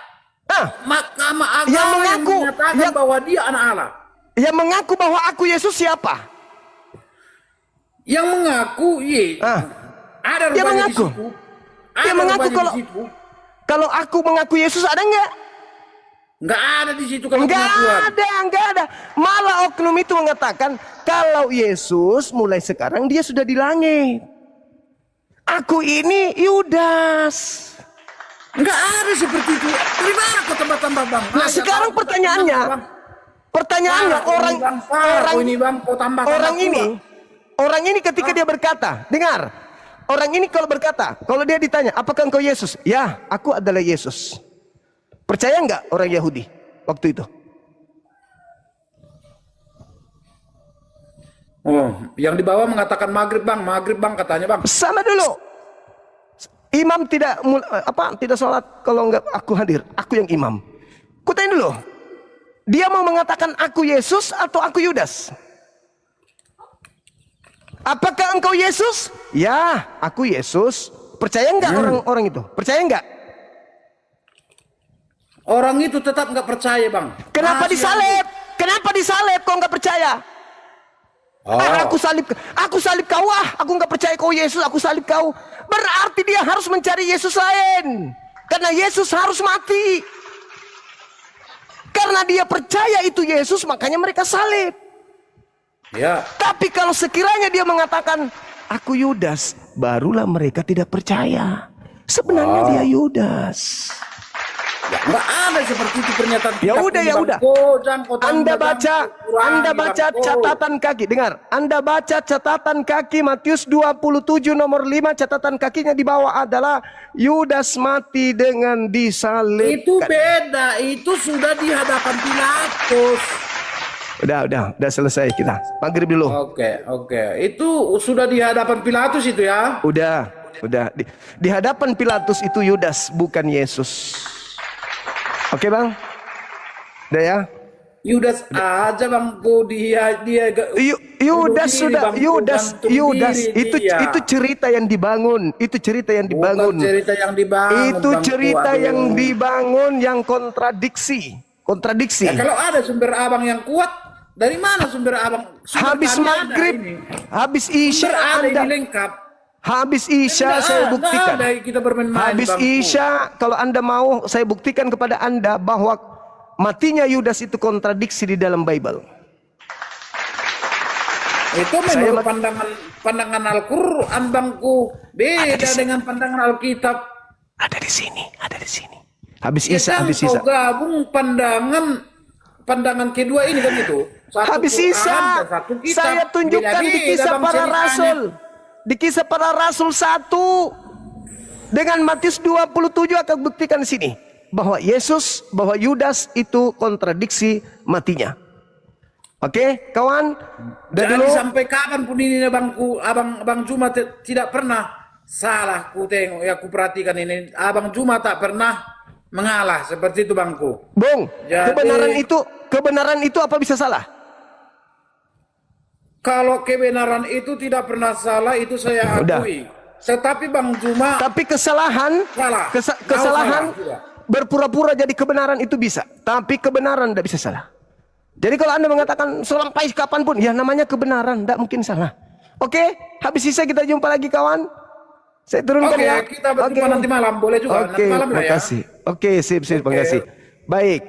Mahkamah Agama Yang yang mengaku, menyatakan bahwa dia anak Allah. Yang mengaku bahwa aku Yesus siapa? Yang mengaku ada Dia rupanya mengaku. di situ. Dia Ada mengaku rupanya kalau di situ. kalau aku mengaku Yesus ada enggak? Enggak ada di situ kalau Enggak pengakuan. ada. Malah oknum itu mengatakan kalau Yesus mulai sekarang dia sudah di langit. Aku ini Yudas. Enggak ada seperti itu. Dari mana kau tambah-tambah, Bang? Nah, sekarang pertanyaannya orang ini ketika dia berkata, dengar, orang ini kalau berkata, kalau dia ditanya, apakah engkau Yesus? Ya, aku adalah Yesus. Percaya enggak orang Yahudi waktu itu? Oh, yang di bawah mengatakan maghrib bang katanya bang. Sama dulu. Imam tidak sholat kalau enggak aku hadir. Aku yang imam. Kutanya dulu. Dia mau mengatakan aku Yesus atau aku Yudas? Apakah engkau Yesus? Ya, aku Yesus. Percaya enggak orang-orang itu? Percaya enggak? Orang itu tetap nggak percaya bang. Kenapa disalib? Kenapa disalib? Kau nggak percaya? Aku salib kau. Aku nggak percaya kau Yesus. Aku salib kau. Berarti dia harus mencari Yesus lain. Karena Yesus harus mati. Karena dia percaya itu Yesus, makanya mereka salib. Ya. Tapi kalau sekiranya dia mengatakan aku Yudas, barulah mereka tidak percaya. Sebenarnya dia Yudas. Ya, nggak ada seperti itu pernyataan. Ya udah. Anda baca catatan kaki. Dengar, Anda baca catatan kaki Matius 27 nomor 5, catatan kakinya di bawah adalah Yudas mati dengan disalibkan. Itu beda, itu sudah di hadapan Pilatus. Udah selesai kita. Maghrib dulu. Oke. Itu sudah di hadapan Pilatus itu ya? Udah. Di hadapan Pilatus itu Yudas, bukan Yesus. Oke bang, udah ya. Yudas aja bangku Yudas itu cerita yang dibangun, itu cerita yang dibangun, yang kontradiksi. Ya, kalau ada sumber abang yang kuat, dari mana sumber abang? Habis maghrib, habis isya Anda lengkap. Habis Isya saya buktikan. Kita bermain-main, Habis bangku. Isya kalau Anda mau saya buktikan kepada Anda bahwa matinya Yudas itu kontradiksi di dalam Bible. Itu memang pandangan Al-Quran bangku. Beda dengan pandangan Alkitab. Ada di sini. Habis Ya Isya, kan, habis kau Isya. gabung pandangan kedua ini kan itu. Satu Habis Quran Isya dan satu kitab. saya tunjukkan di Beda-beda, kisah bang, para ceritanya. rasul. Di kisah para rasul 1 dengan Matius 27 akan buktikan di sini bahwa Yudas itu kontradiksi matinya. Oke, kawan? Dan Jadi sampai kapan pun ini bangku, abang Juma tidak pernah salah. Ku tengok ya, ku perhatikan ini. Abang Juma tak pernah mengalah seperti itu bangku. Bung, Jadi- kebenaran itu apa bisa salah? Kalau kebenaran itu tidak pernah salah, itu saya Udah. akui. Tetapi Bang Juma Tapi kesalahan, salah. kesalahan Salah juga. berpura-pura jadi kebenaran itu bisa. Tapi kebenaran tidak bisa salah. Jadi kalau Anda mengatakan sampai kapanpun, ya namanya kebenaran, tidak mungkin salah. Oke, habis sisa kita jumpa lagi kawan. Saya turunkan Oke, ya. kita berjumpa nanti malam, boleh juga. Oke, Nanti malam lah ya. makasih. Oke, sip, Oke. makasih. Baik.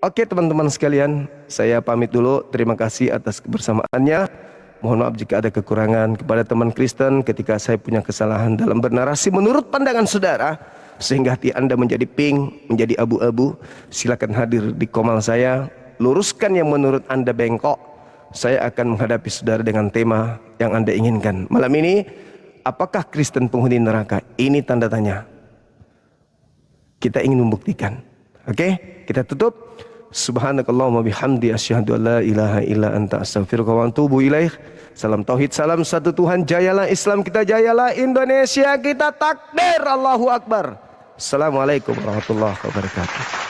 Oke teman-teman sekalian, saya pamit dulu. Terima kasih atas kebersamaannya. Mohon maaf jika ada kekurangan. Kepada teman Kristen, ketika saya punya kesalahan dalam bernarasi menurut pandangan saudara, sehingga hati Anda menjadi pink, menjadi abu-abu, silakan hadir di komal saya. Luruskan yang menurut Anda bengkok. Saya akan menghadapi saudara dengan tema yang Anda inginkan. Malam ini, apakah Kristen penghuni neraka? Ini tanda tanya. Kita ingin membuktikan. Oke, kita tutup. Subhanakallahumma bihamdi asyhadu an la ilaha illa anta astaghfiruka wa atubu ilaik. Salam tauhid, salam satu Tuhan. Jayalah Islam kita, jayalah Indonesia kita. Takbir, Allahu Akbar. Assalamualaikum warahmatullahi wabarakatuh.